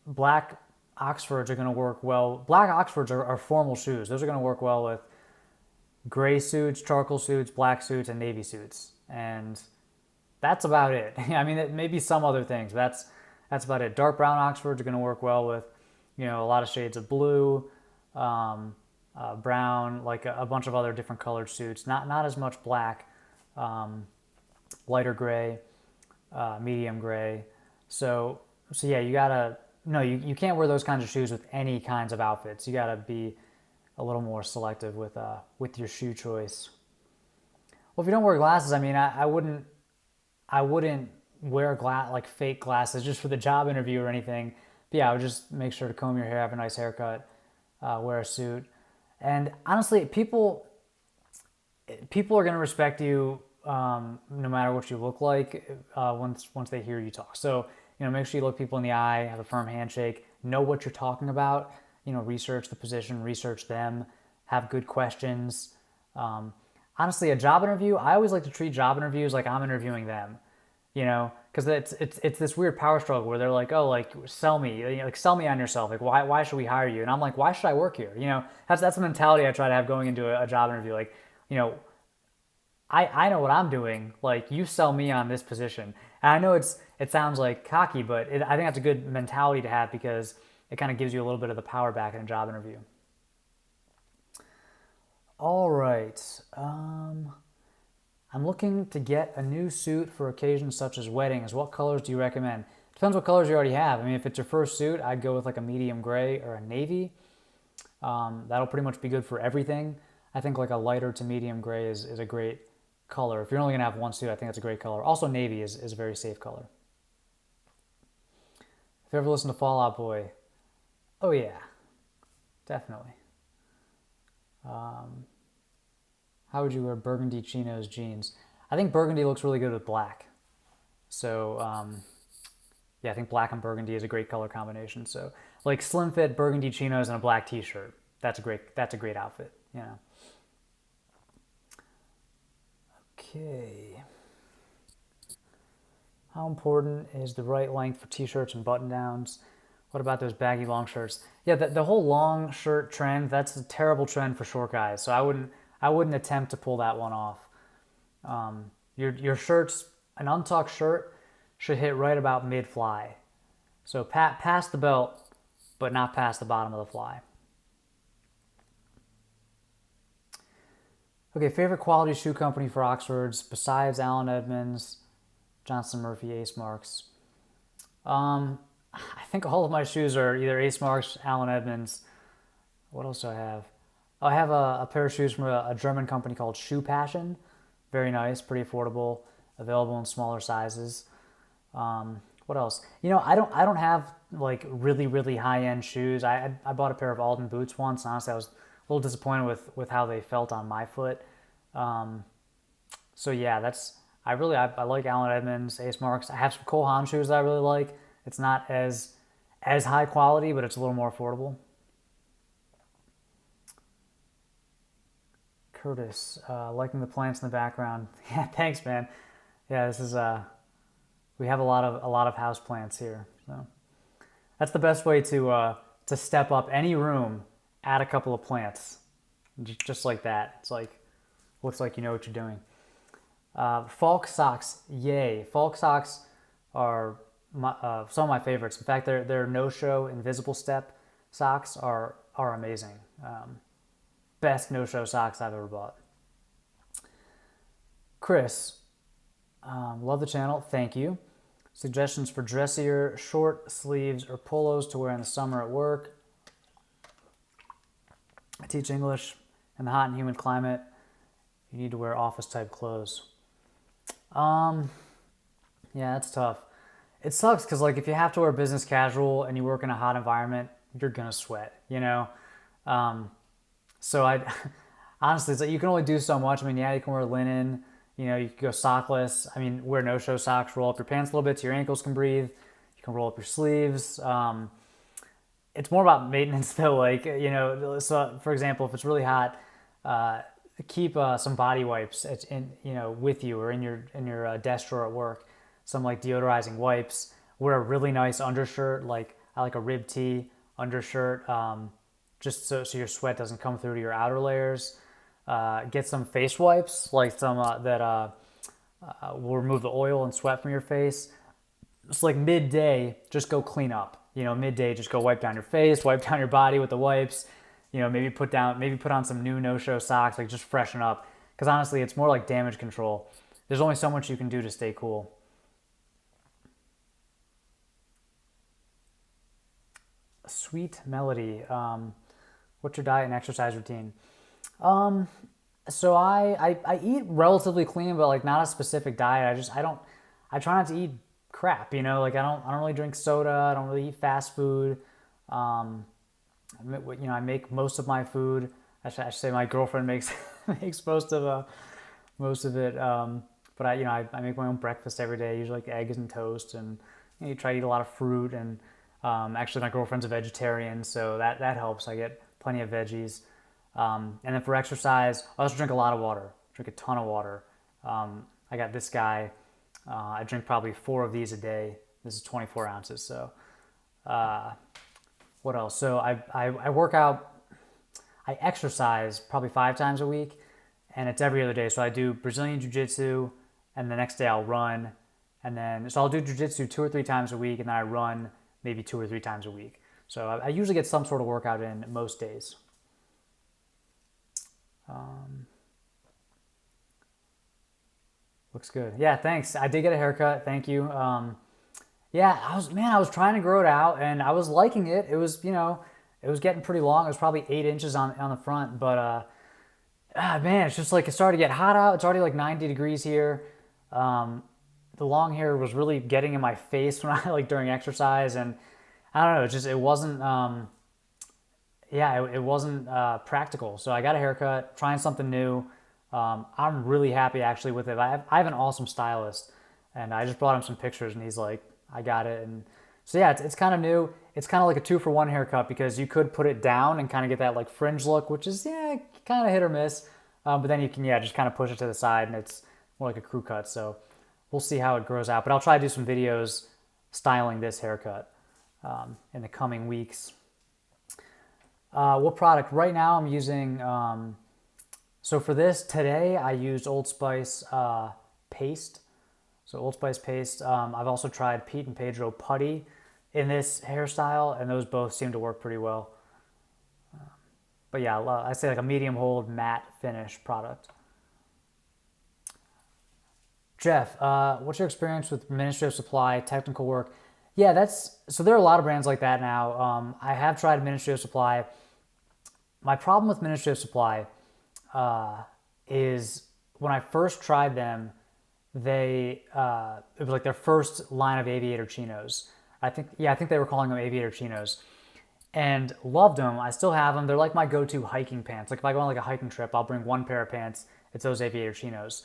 black Oxfords are going to work well. Black Oxfords are formal shoes. Those are going to work well with gray suits, charcoal suits, black suits, and navy suits. And that's about it. I mean, it may be some other things, but that's about it. Dark brown Oxfords are going to work well with, a lot of shades of blue, brown, like a bunch of other different colored suits. Not as much black, lighter gray, medium gray. So yeah, you gotta no, you can't wear those kinds of shoes with any kinds of outfits. You gotta be a little more selective with your shoe choice. Well, if you don't wear glasses, I mean, I wouldn't wear like fake glasses just for the job interview or anything. But yeah, I would just make sure to comb your hair, have a nice haircut, wear a suit, and honestly, people are gonna respect you no matter what you look like once they hear you talk. So make sure you look people in the eye, have a firm handshake, know what you're talking about. Research the position, research them, have good questions. Honestly, a job interview, I always like to treat job interviews like I'm interviewing them, because it's this weird power struggle where they're like, oh, like sell me, like sell me on yourself, like why should we hire you? And I'm like, why should I work here? That's the mentality I try to have going into a job interview. Like, I know what I'm doing. Like, you sell me on this position. And I know it sounds like cocky, but I think that's a good mentality to have because it kind of gives you a little bit of the power back in a job interview. All right. I'm looking to get a new suit for occasions such as weddings. What colors do you recommend? Depends what colors you already have. I mean, if it's your first suit, I'd go with like a medium gray or a navy. That'll pretty much be good for everything. I think like a lighter to medium gray is a great color. If you're only going to have one suit, I think that's a great color. Also, navy is a very safe color. If you ever listen to Fall Out Boy, oh yeah, definitely. How would you wear burgundy chinos jeans? I think burgundy looks really good with black. So yeah, I think black and burgundy is a great color combination. So like slim fit burgundy chinos and a black t-shirt. That's a great outfit, Okay. How important is the right length for t-shirts and button-downs? What about those baggy long shirts? Yeah, the whole long shirt trend, that's a terrible trend for short guys. So I wouldn't attempt to pull that one off. Your shirts, an untucked shirt should hit right about mid-fly. So past the belt, but not past the bottom of the fly. Okay, favorite quality shoe company for Oxfords besides Allen Edmonds, Johnston Murphy, Ace Marks. I think all of my shoes are either Ace Marks, Allen Edmonds. What else do I have? I have a pair of shoes from a German company called Shoe Passion. Very nice, pretty affordable, available in smaller sizes. What else? I don't have like really, really high-end shoes. I bought a pair of Alden boots once, and honestly I was a little disappointed with how they felt on my foot. So yeah, I like Allen Edmonds, Ace Marks. I have some Cole Haan shoes that I really like. It's not as high quality, but it's a little more affordable. Curtis, liking the plants in the background. Yeah, thanks, man. Yeah, this is we have a lot of house plants here. So that's the best way to step up any room. Add a couple of plants, just like that. It's like looks like you know what you're doing. Falk socks, yay! Falk socks are some of my favorites. In fact, their no-show invisible step socks are amazing. Best no-show socks I've ever bought. Chris, love the channel. Thank you. Suggestions for dressier short sleeves or polos to wear in the summer at work. I teach English in the hot and humid climate. You need to wear office type clothes. Yeah, that's tough. It sucks because like if you have to wear business casual and you work in a hot environment, you're gonna sweat, So I honestly, it's like you can only do so much. I mean, yeah, you can wear linen, you can go sockless. I mean, wear no-show socks, roll up your pants a little bit so your ankles can breathe. You can roll up your sleeves. It's more about maintenance though. Like, so for example, if it's really hot, keep some body wipes with you or in your desk drawer at work. Some like deodorizing wipes. Wear a really nice undershirt, like I like a rib tee undershirt, just so your sweat doesn't come through to your outer layers. Get some face wipes, like some that will remove the oil and sweat from your face. It's like midday, just go clean up. Midday, just go wipe down your face, wipe down your body with the wipes. Maybe put on some new no-show socks, like just freshen up. Because honestly, it's more like damage control. There's only so much you can do to stay cool. Sweet Melody. What's your diet and exercise routine? So I eat relatively clean, but like not a specific diet. I try not to eat crap, like I don't really drink soda. I don't really eat fast food. I make most of my food. I should say my girlfriend makes makes most of it. But I make my own breakfast every day. Usually like eggs and toast, and you try to eat a lot of fruit. And actually, my girlfriend's a vegetarian, so that helps. I get plenty of veggies. And then for exercise, I also drink a lot of water. Drink a ton of water. I got this guy. I drink probably 4 of these a day. This is 24 ounces. So, what else? So I work out. I exercise probably 5 times a week, and it's every other day. So I do Brazilian Jiu-Jitsu, and the next day I'll run, and then so I'll do Jiu-Jitsu 2 or 3 times a week, and then I run maybe 2 or 3 times a week. So I usually get some sort of workout in most days. Looks good. Yeah, thanks. I did get a haircut. Thank you. Yeah, I was trying to grow it out, and I was liking it. It was, it was getting pretty long. It was probably 8 inches on the front, but man, it's just like it started to get hot out. It's already like 90 degrees here. The long hair was really getting in my face when I during exercise, and I don't know. It wasn't. It wasn't practical. So I got a haircut, trying something new. I'm really happy actually with it. I have an awesome stylist, and I just brought him some pictures, and he's like, I got it. And so yeah, it's kind of new. It's kind of like a 2-for-1 haircut, because you could put it down and kind of get that like fringe look, which is kind of hit or miss. But then you can just kind of push it to the side, and it's more like a crew cut. So we'll see how it grows out. But I'll try to do some videos styling this haircut in the coming weeks. What product? Right now I'm using, so for this today I used Old Spice paste. So Old Spice paste. I've also tried Pete and Pedro putty in this hairstyle, and those both seem to work pretty well. But yeah, I say like a medium hold matte finish product. Jeff, what's your experience with Ministry of Supply technical work? Yeah, so there are a lot of brands like that now. I have tried Ministry of Supply. My problem with Ministry of Supply is when I first tried them, it was like their first line of aviator chinos. I think they were calling them aviator chinos, and loved them. I still have them. They're like my go-to hiking pants. Like if I go on like a hiking trip, I'll bring one pair of pants. It's those aviator chinos.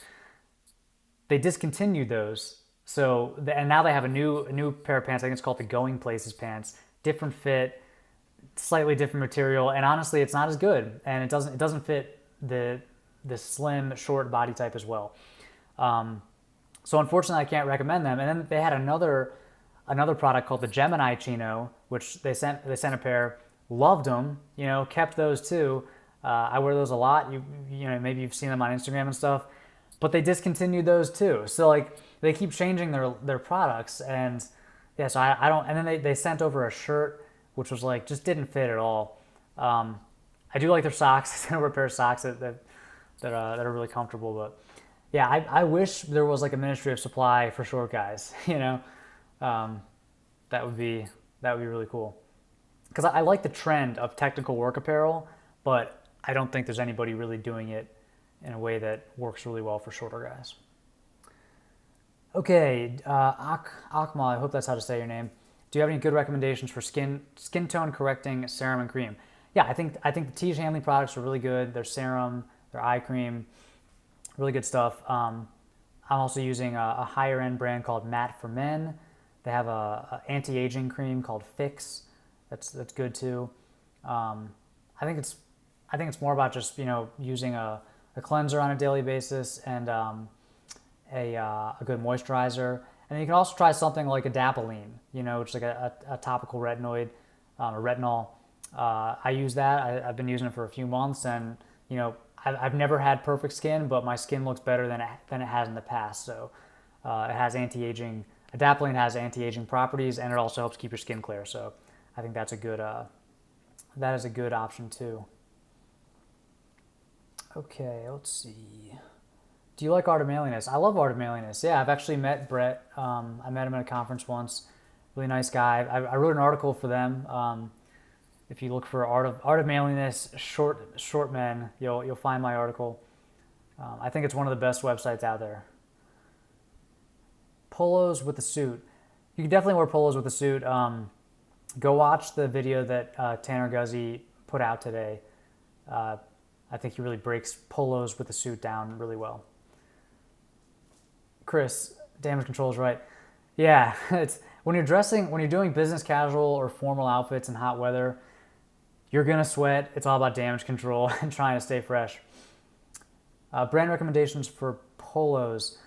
They discontinued those. So, and now they have a new pair of pants. I think it's called the Going Places pants. Different fit, slightly different material, and honestly, it's not as good. And it doesn't fit the slim, short body type as well. So unfortunately, I can't recommend them. And then they had another product called the Gemini Chino, which they sent a pair. Loved them. Kept those too. I wear those a lot. Maybe you've seen them on Instagram and stuff. But they discontinued those too. So like they keep changing their products, and yeah. So I don't. And then they sent over a shirt which was like just didn't fit at all. I do like their socks. I sent over a pair of socks that are really comfortable. But yeah, I wish there was like a Ministry of Supply for short guys. That would be really cool. Because I like the trend of technical work apparel, but I don't think there's anybody really doing it in a way that works really well for shorter guys. Okay, Akmal, I hope that's how to say your name. Do you have any good recommendations for skin tone correcting serum and cream? Yeah, I think the Tiege Hanley products are really good. Their serum, their eye cream, really good stuff. I'm also using a higher end brand called Matte for Men. They have a anti-aging cream called Fix. That's good too. I think it's more about just using a a cleanser on a daily basis and a good moisturizer. And then you can also try something like adapalene, which is like a topical retinoid, or retinol. I use that. I've been using it for a few months, and I've never had perfect skin, but my skin looks better than it has in the past. So it has anti-aging. Adapalene has anti-aging properties, and it also helps keep your skin clear. So I think that is a good option too. Okay, let's see. Do you like Art of Manliness? I love Art of Manliness. Yeah, I've actually met Brett. I met him at a conference once. Really nice guy. I wrote an article for them. If you look for Art of Manliness short men, you'll find my article. I think it's one of the best websites out there. Polos with a suit. You can definitely wear polos with a suit. Go watch the video that Tanner Guzzi put out today. I think he really breaks polos with a suit down really well. Chris, damage control is right. Yeah, it's when you're doing business casual or formal outfits in hot weather, you're gonna sweat. It's all about damage control and trying to stay fresh. Brand recommendations for polos.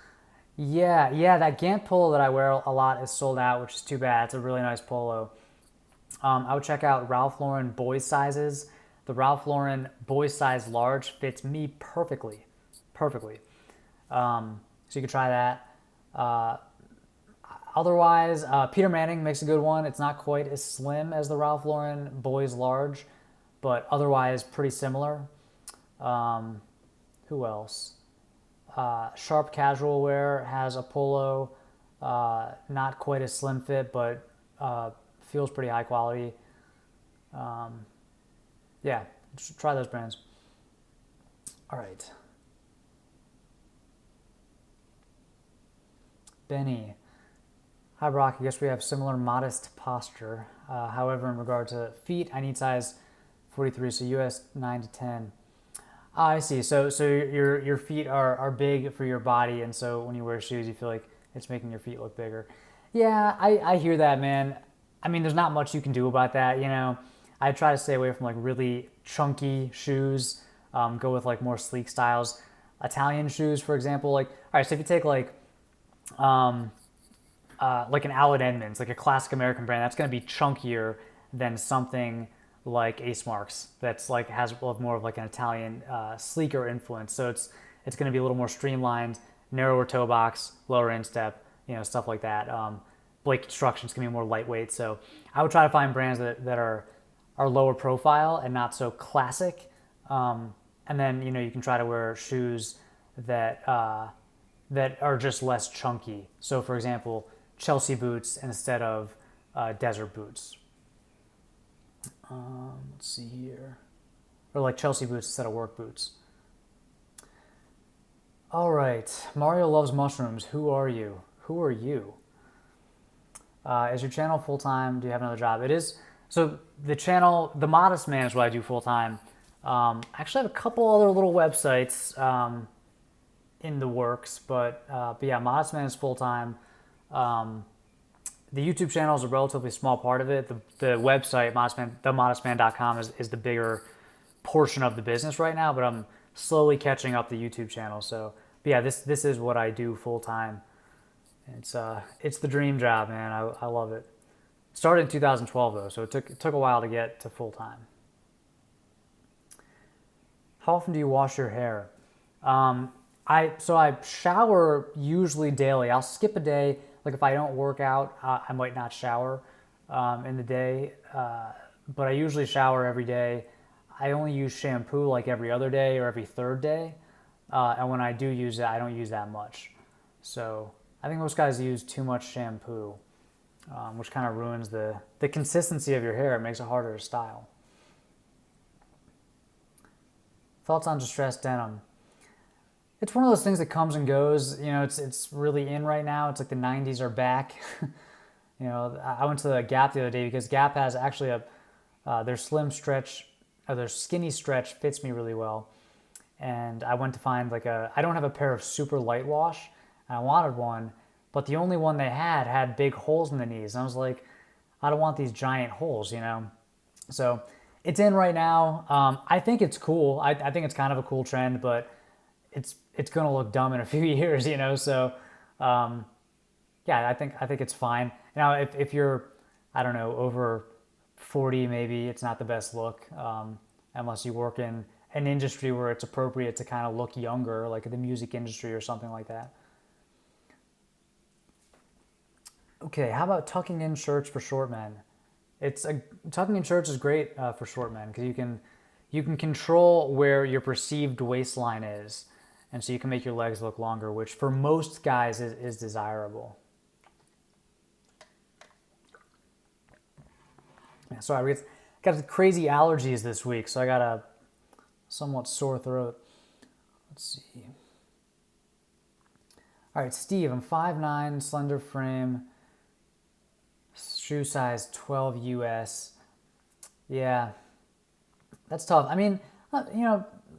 Yeah, that Gant polo that I wear a lot is sold out, which is too bad. It's a really nice polo. I would check out Ralph Lauren boys sizes. The Ralph Lauren boys size large fits me perfectly. So you could try that. Otherwise, Peter Manning makes a good one. It's not quite as slim as the Ralph Lauren boys large, but otherwise pretty similar. Who else? Sharp Casual Wear has a polo, not quite a slim fit, but feels pretty high quality. Yeah, try those brands. All right. Benny. Hi, Brock. I guess we have similar modest posture. However, in regard to feet, I need size 43, so US 9 to 10. I see. So your feet are big for your body, and so when you wear shoes, you feel like it's making your feet look bigger. Yeah, I hear that, man. I mean, there's not much you can do about that, I try to stay away from like really chunky shoes. Go with like more sleek styles. Italian shoes, for example. Like, all right, so if you take like an Allen Edmonds, like a classic American brand, that's going to be chunkier than something like Ace Marks. That's like has more of like an Italian sleeker influence. So it's going to be a little more streamlined, narrower toe box, lower instep, stuff like that. Blake Construction's going to be more lightweight. So I would try to find brands that are lower profile and not so classic. And then, you can try to wear shoes that are just less chunky. So for example, Chelsea boots instead of desert boots. Let's see here. Or like Chelsea boots instead of work boots. All right. Mario loves mushrooms. Who are you? Is your channel full-time? Do you have another job? It is. So the channel, The Modest Man, is what I do full-time. I actually have a couple other little websites in the works, but yeah, Modest Man is full-time. The YouTube channel is a relatively small part of it. The website, themodestman.com, is the bigger portion of the business right now, but I'm slowly catching up the YouTube channel. So, but yeah, this is what I do full-time. It's the dream job, man. I love it. Started in 2012 though, so it took a while to get to full time. How often do you wash your hair? I shower usually daily. I'll skip a day. Like if I don't work out, I might not shower in the day, but I usually shower every day. I only use shampoo like every other day or every third day, and when I do use it, I don't use that much. So I think most guys use too much shampoo, which kind of ruins the consistency of your hair. It makes it harder to style. Thoughts on distressed denim? It's one of those things that comes and goes. It's really in right now. It's like the 90s are back. I went to the Gap the other day because Gap has actually their slim stretch, or their skinny stretch fits me really well. And I went to find I don't have a pair of super light wash, and I wanted one, but the only one they had big holes in the knees. And I was like, I don't want these giant holes, So it's in right now. I think it's cool. I think it's kind of a cool trend, but it's going to look dumb in a few years, you know. So yeah, I think it's fine. Now, if you're, I don't know, over 40, maybe it's not the best look, unless you work in an industry where it's appropriate to kind of look younger, like the music industry or something like that. Okay, how about tucking in shirts for short men? Tucking in shirts is great for short men because you can control where your perceived waistline is, and so you can make your legs look longer, which for most guys is desirable. Yeah, sorry, we got crazy allergies this week, so I got a somewhat sore throat. Let's see. All right, Steve, I'm 5'9", slender frame, shoe size 12 US. Yeah, that's tough. I mean,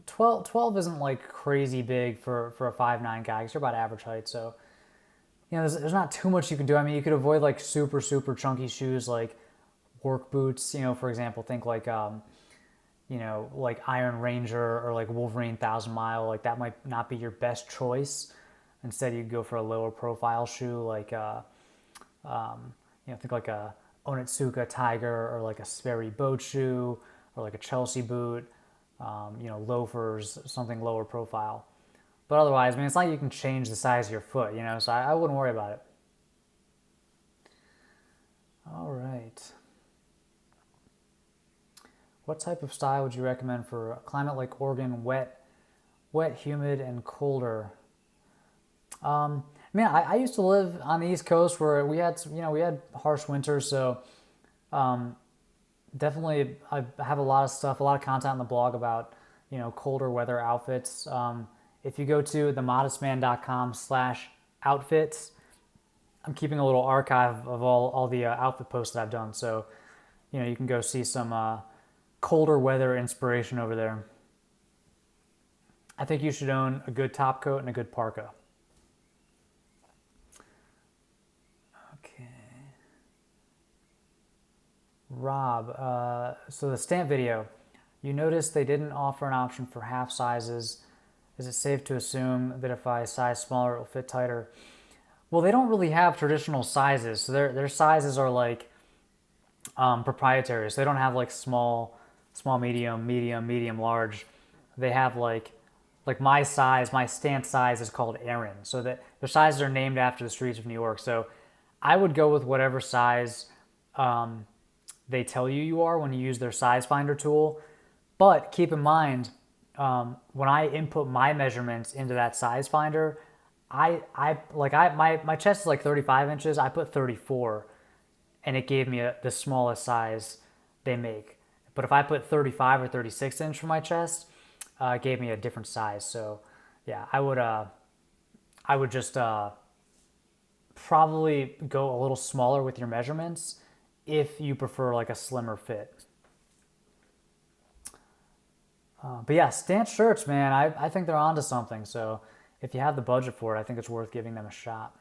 12 isn't like crazy big for a 5'9" guy because you're about average height. So, there's not too much you can do. I mean, you could avoid like super, super chunky shoes like work boots, for example, think like, like Iron Ranger or like Wolverine 1000 Mile. Like that might not be your best choice. Instead, you go for a lower profile shoe like, think like a Onitsuka Tiger or like a Sperry boat shoe or like a Chelsea boot, loafers, something lower profile. But otherwise, I mean, it's not like you can change the size of your foot, so I wouldn't worry about it. All right. What type of style would you recommend for a climate like Oregon, wet, humid, and colder? I used to live on the East Coast where we had harsh winters, so definitely I have a lot of stuff, a lot of content on the blog about, colder weather outfits. If you go to themodestman.com/outfits, I'm keeping a little archive of all the outfit posts that I've done. So, you can go see some colder weather inspiration over there. I think you should own a good top coat and a good parka. Okay. Rob, so the stamp video, you noticed they didn't offer an option for half sizes. Is it safe to assume that if I size smaller, it'll fit tighter? Well, they don't really have traditional sizes. So their sizes are like proprietary. So they don't have like small, medium, large. They have like my size, my stance size is called Aaron. So that their sizes are named after the streets of New York. So I would go with whatever size they tell you are when you use their size finder tool. But keep in mind, when I input my measurements into that size finder, my chest is like 35 inches. I put 34, and it gave me the smallest size they make. But if I put 35 or 36 inch for my chest, it gave me a different size. So yeah, I would just probably go a little smaller with your measurements if you prefer like a slimmer fit. But yeah, stance shirts, man, I think they're onto something. So if you have the budget for it, I think it's worth giving them a shot.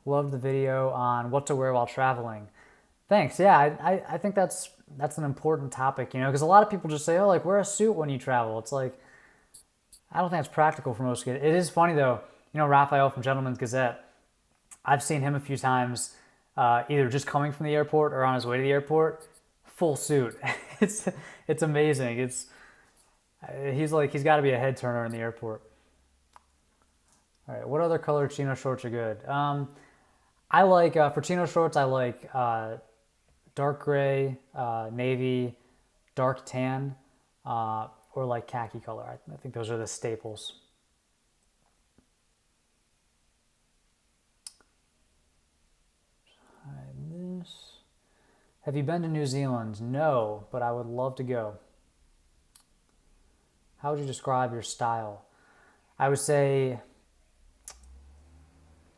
Loved the video on what to wear while traveling. Thanks. Yeah, I think that's an important topic, because a lot of people just say, oh, like wear a suit when you travel. It's like, I don't think it's practical for most kids. It is funny though, Raphael from Gentleman's Gazette, I've seen him a few times, either just coming from the airport or on his way to the airport, full suit. It's amazing. He's got to be a head turner in the airport. All right, what other color chino shorts are good? I like for chino shorts, I like dark gray, navy, dark tan, or like khaki color. I think those are the staples. Have you been to New Zealand? No, but I would love to go. How would you describe your style? I would say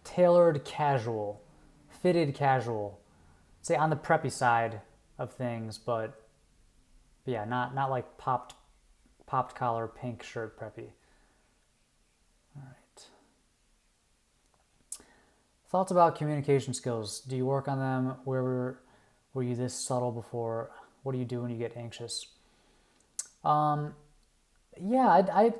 tailored casual, fitted casual. Say on the preppy side of things, but yeah, not like popped collar pink shirt preppy. All right. Thoughts about communication skills. Do you work on them? Were you this subtle before? What do you do when you get anxious? Yeah,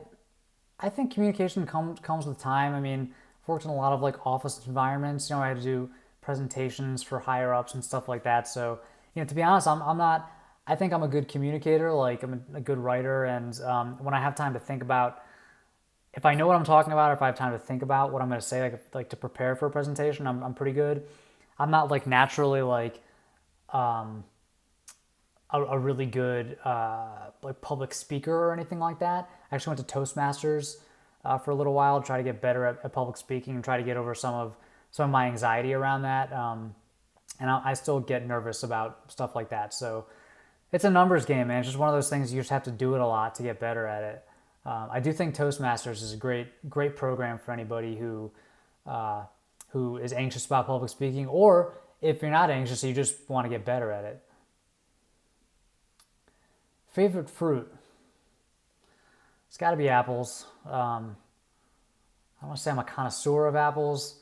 I think communication comes with time. I mean, I've worked in a lot of like office environments. I had to do presentations for higher ups and stuff like that. So, to be honest, I'm not. I think I'm a good communicator. Like I'm a good writer, and when I have time to think about, if I know what I'm talking about, or if I have time to think about what I'm going to say, like to prepare for a presentation, I'm pretty good. I'm not like naturally like a really good like public speaker or anything like that. I actually went to Toastmasters for a little while to try to get better at public speaking and try to get over some of my anxiety around that. And I still get nervous about stuff like that. So it's a numbers game, man. It's just one of those things you just have to do it a lot to get better at it. I do think Toastmasters is a great program for anybody who is anxious about public speaking, or if you're not anxious, you just want to get better at it. Favorite fruit? It's got to be apples. I want to say I'm a connoisseur of apples.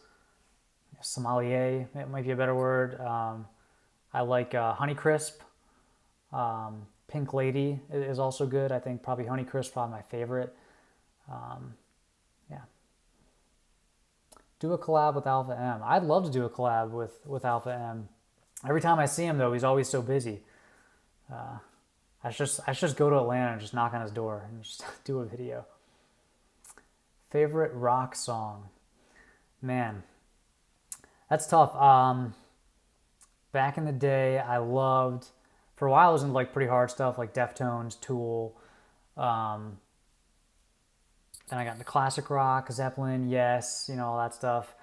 Sommelier, it might be a better word. I like Honeycrisp. Pink Lady is also good. I think probably Honeycrisp, probably my favorite. Yeah. Do a collab with Alpha M. I'd love to do a collab with Alpha M. Every time I see him, though, he's always so busy. I should just go to Atlanta and just knock on his door and just do a video. Favorite rock song? Man, that's tough. Back in the day, for a while I was into like pretty hard stuff like Deftones, Tool. Then I got into classic rock, Zeppelin, Yes, all that stuff.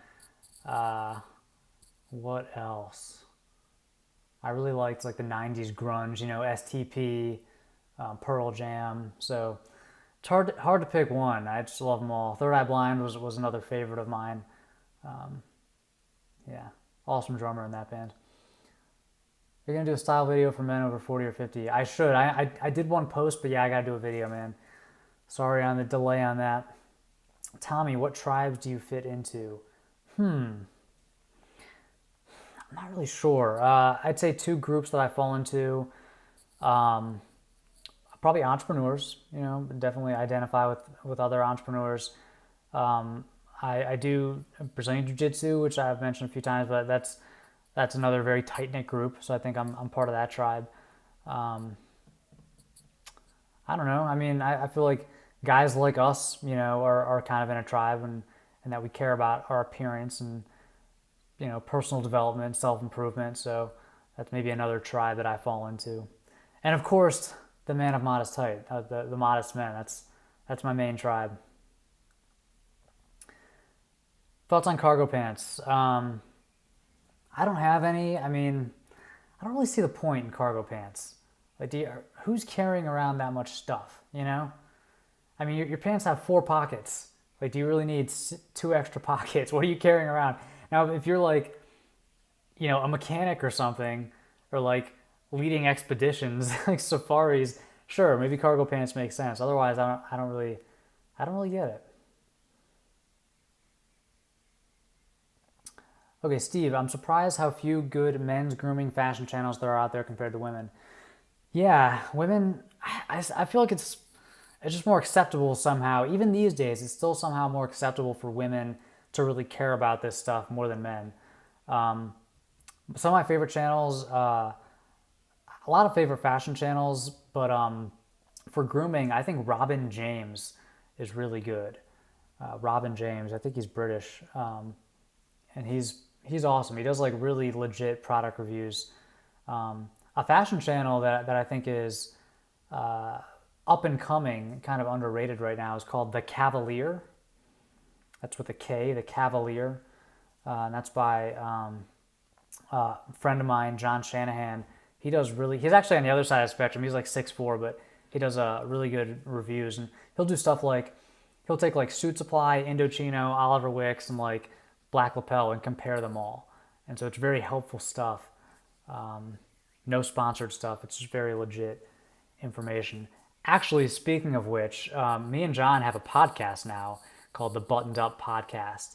What else? I really liked like the 90s grunge, STP, Pearl Jam. So it's hard to pick one. I just love them all. Third Eye Blind was another favorite of mine. Yeah, awesome drummer in that band. You're gonna do a style video for men over 40 or 50. I should. I did one post, but yeah, I gotta do a video, man. Sorry on the delay on that. Tommy, what tribes do you fit into? I'm not really sure. I'd say two groups that I fall into. Probably entrepreneurs. Definitely identify with other entrepreneurs. I do Brazilian Jiu-Jitsu, which I've mentioned a few times, but that's another very tight-knit group. So I think I'm part of that tribe. I don't know. I mean, I feel like guys like us, are kind of in a tribe and that we care about our appearance and, personal development, self-improvement. So that's maybe another tribe that I fall into. And of course, the man of modest height, the modest men. That's my main tribe. Thoughts on cargo pants? I don't have any. I mean, I don't really see the point in cargo pants. Like, who's carrying around that much stuff? I mean, your pants have 4 pockets. Like, do you really need 2 extra pockets? What are you carrying around? Now, if you're like, a mechanic or something, or like leading expeditions, like safaris, sure, maybe cargo pants make sense. Otherwise, I don't really get it. Okay, Steve, I'm surprised how few good men's grooming fashion channels there are out there compared to women. Yeah, women, I feel like it's just more acceptable somehow. Even these days, it's still somehow more acceptable for women to really care about this stuff more than men. Some of my favorite channels, a lot of favorite fashion channels, but for grooming, I think Robin James is really good. Robin James, I think he's British, and he's awesome. He does like really legit product reviews. A fashion channel that I think is up and coming, kind of underrated right now, is called The Cavalier. That's with a K, The Cavalier. And that's by a friend of mine, John Shanahan. He's actually on the other side of the spectrum. He's like 6'4", but he does really good reviews. And he'll do stuff like, he'll take like Suit Supply, Indochino, Oliver Wicks, and like Black Lapel and compare them all. And so it's very helpful stuff. No sponsored stuff. It's just very legit information. Actually, speaking of which, me and John have a podcast now called the Buttoned Up Podcast.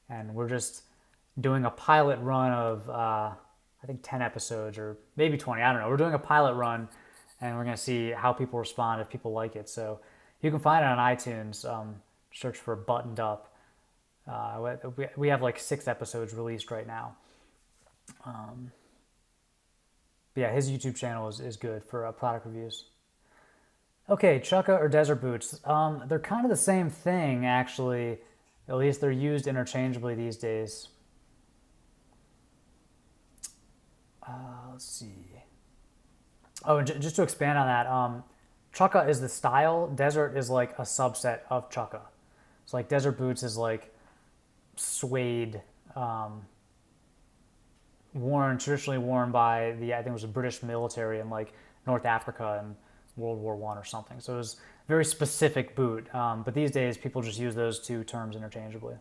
And we're just doing a pilot run of, I think 10 episodes or maybe 20. I don't know. We're doing a pilot run and we're going to see how people respond, if people like it. So You can find it on iTunes. Search for Buttoned Up. We have like 6 episodes released right now. But yeah, his YouTube channel is good for product reviews. Okay, Chukka or desert boots. They're kind of the same thing, actually. At least they're used interchangeably these days. Let's see. Oh, and just to expand on that, Chukka is the style. Desert is like a subset of Chukka. So like desert boots is like suede, traditionally worn by I think it was the British military in like North Africa in World War I or something. So it was a very specific boot. But these days people just use those two terms interchangeably.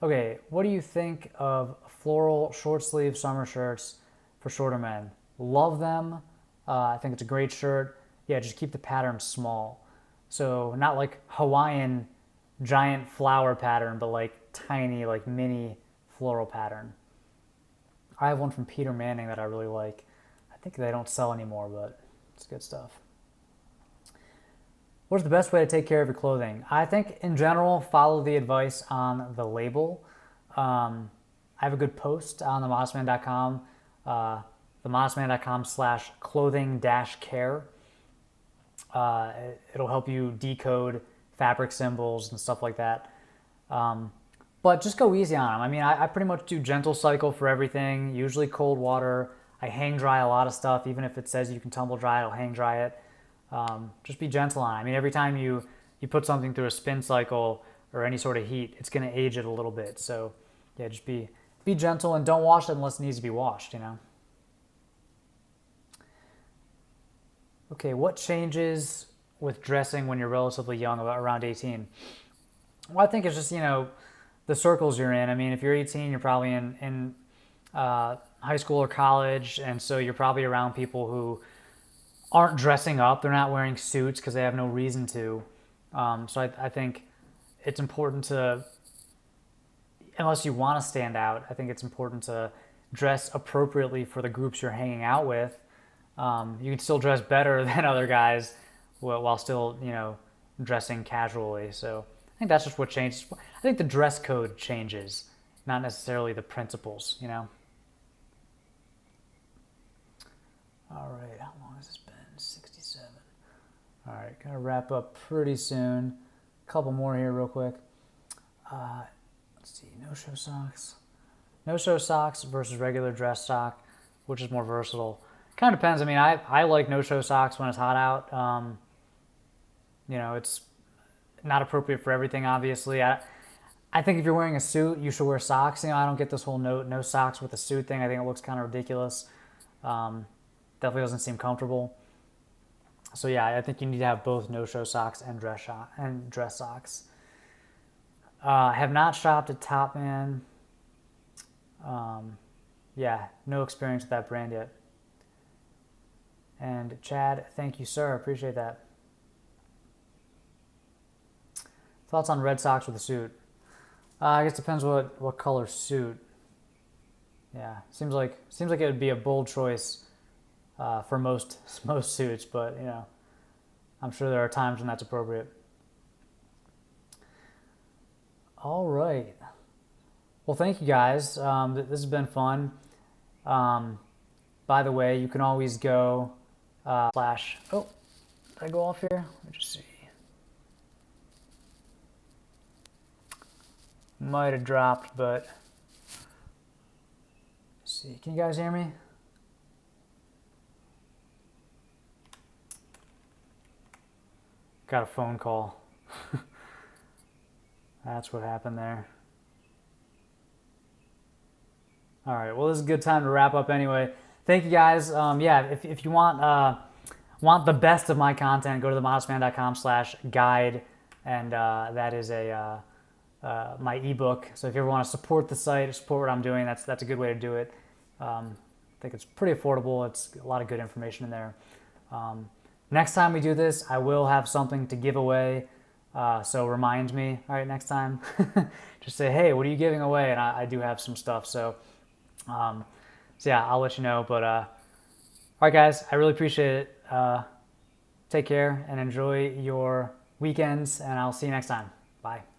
Okay, what do you think of floral short sleeve summer shirts for shorter men? Love them. I think it's a great shirt. Yeah, just keep the pattern small. So not like Hawaiian giant flower pattern, but like tiny, like mini floral pattern. I have one from Peter Manning that I really like. I think they don't sell anymore, but it's good stuff. What's the best way to take care of your clothing? I think in general, follow the advice on the label. I have a good post on themodestman.com, themodestman.com/clothing-care. It'll help you decode fabric symbols and stuff like that. But just go easy on them. I mean, I pretty much do gentle cycle for everything, usually cold water. I hang dry a lot of stuff. Even if it says you can tumble dry, I'll hang dry it. Just be gentle on it. I mean, every time you put something through a spin cycle or any sort of heat, it's going to age it a little bit. So yeah, just be gentle and don't wash it unless it needs to be washed, you know. Okay, what changes with dressing when you're relatively young, about around 18? Well, I think it's just, you know, the circles you're in. I mean, if you're 18, you're probably in high school or college, and so you're probably around people who aren't dressing up. They're not wearing suits because they have no reason to. So I think it's important to, unless you want to stand out, I think it's important to dress appropriately for the groups you're hanging out with. You can still dress better than other guys while still, you know, dressing casually. So I think that's just what changes. I think the dress code changes, not necessarily the principles, you know. All right, how long has this been? 67. All right, gonna wrap up pretty soon. A couple more here real quick. Let's see, no-show socks. No-show socks versus regular dress sock, which is more versatile. Kind of depends. I mean, I like no-show socks when it's hot out. You know, it's not appropriate for everything, obviously. I think if you're wearing a suit, you should wear socks. You know, I don't get this whole no socks with a suit thing. I think it looks kind of ridiculous. Definitely doesn't seem comfortable. So yeah, I think you need to have both no-show socks and dress socks. I have not shopped at Topman. Yeah, no experience with that brand yet. And Chad, thank you, sir. Appreciate that. Thoughts on red socks with a suit? I guess it depends what color suit. Yeah, seems like it would be a bold choice for most suits, but you know, I'm sure there are times when that's appropriate. All right. Well, thank you guys. This has been fun. By the way, you can always go oh, did I go off here? Let me just see. Might have dropped, but let's see. Can you guys hear me? Got a phone call. That's what happened there. All right. Well, this is a good time to wrap up anyway. Thank you guys. Yeah, if you want the best of my content, go to themodestman.com/guide, and that is my ebook. So if you ever want to support the site, support what I'm doing, that's a good way to do it. I think it's pretty affordable. It's a lot of good information in there. Next time we do this, I will have something to give away. So remind me, all right, next time. Just say, hey, what are you giving away? And I do have some stuff. So yeah, I'll let you know. But all right, guys, I really appreciate it. Take care and enjoy your weekends, and I'll see you next time. Bye.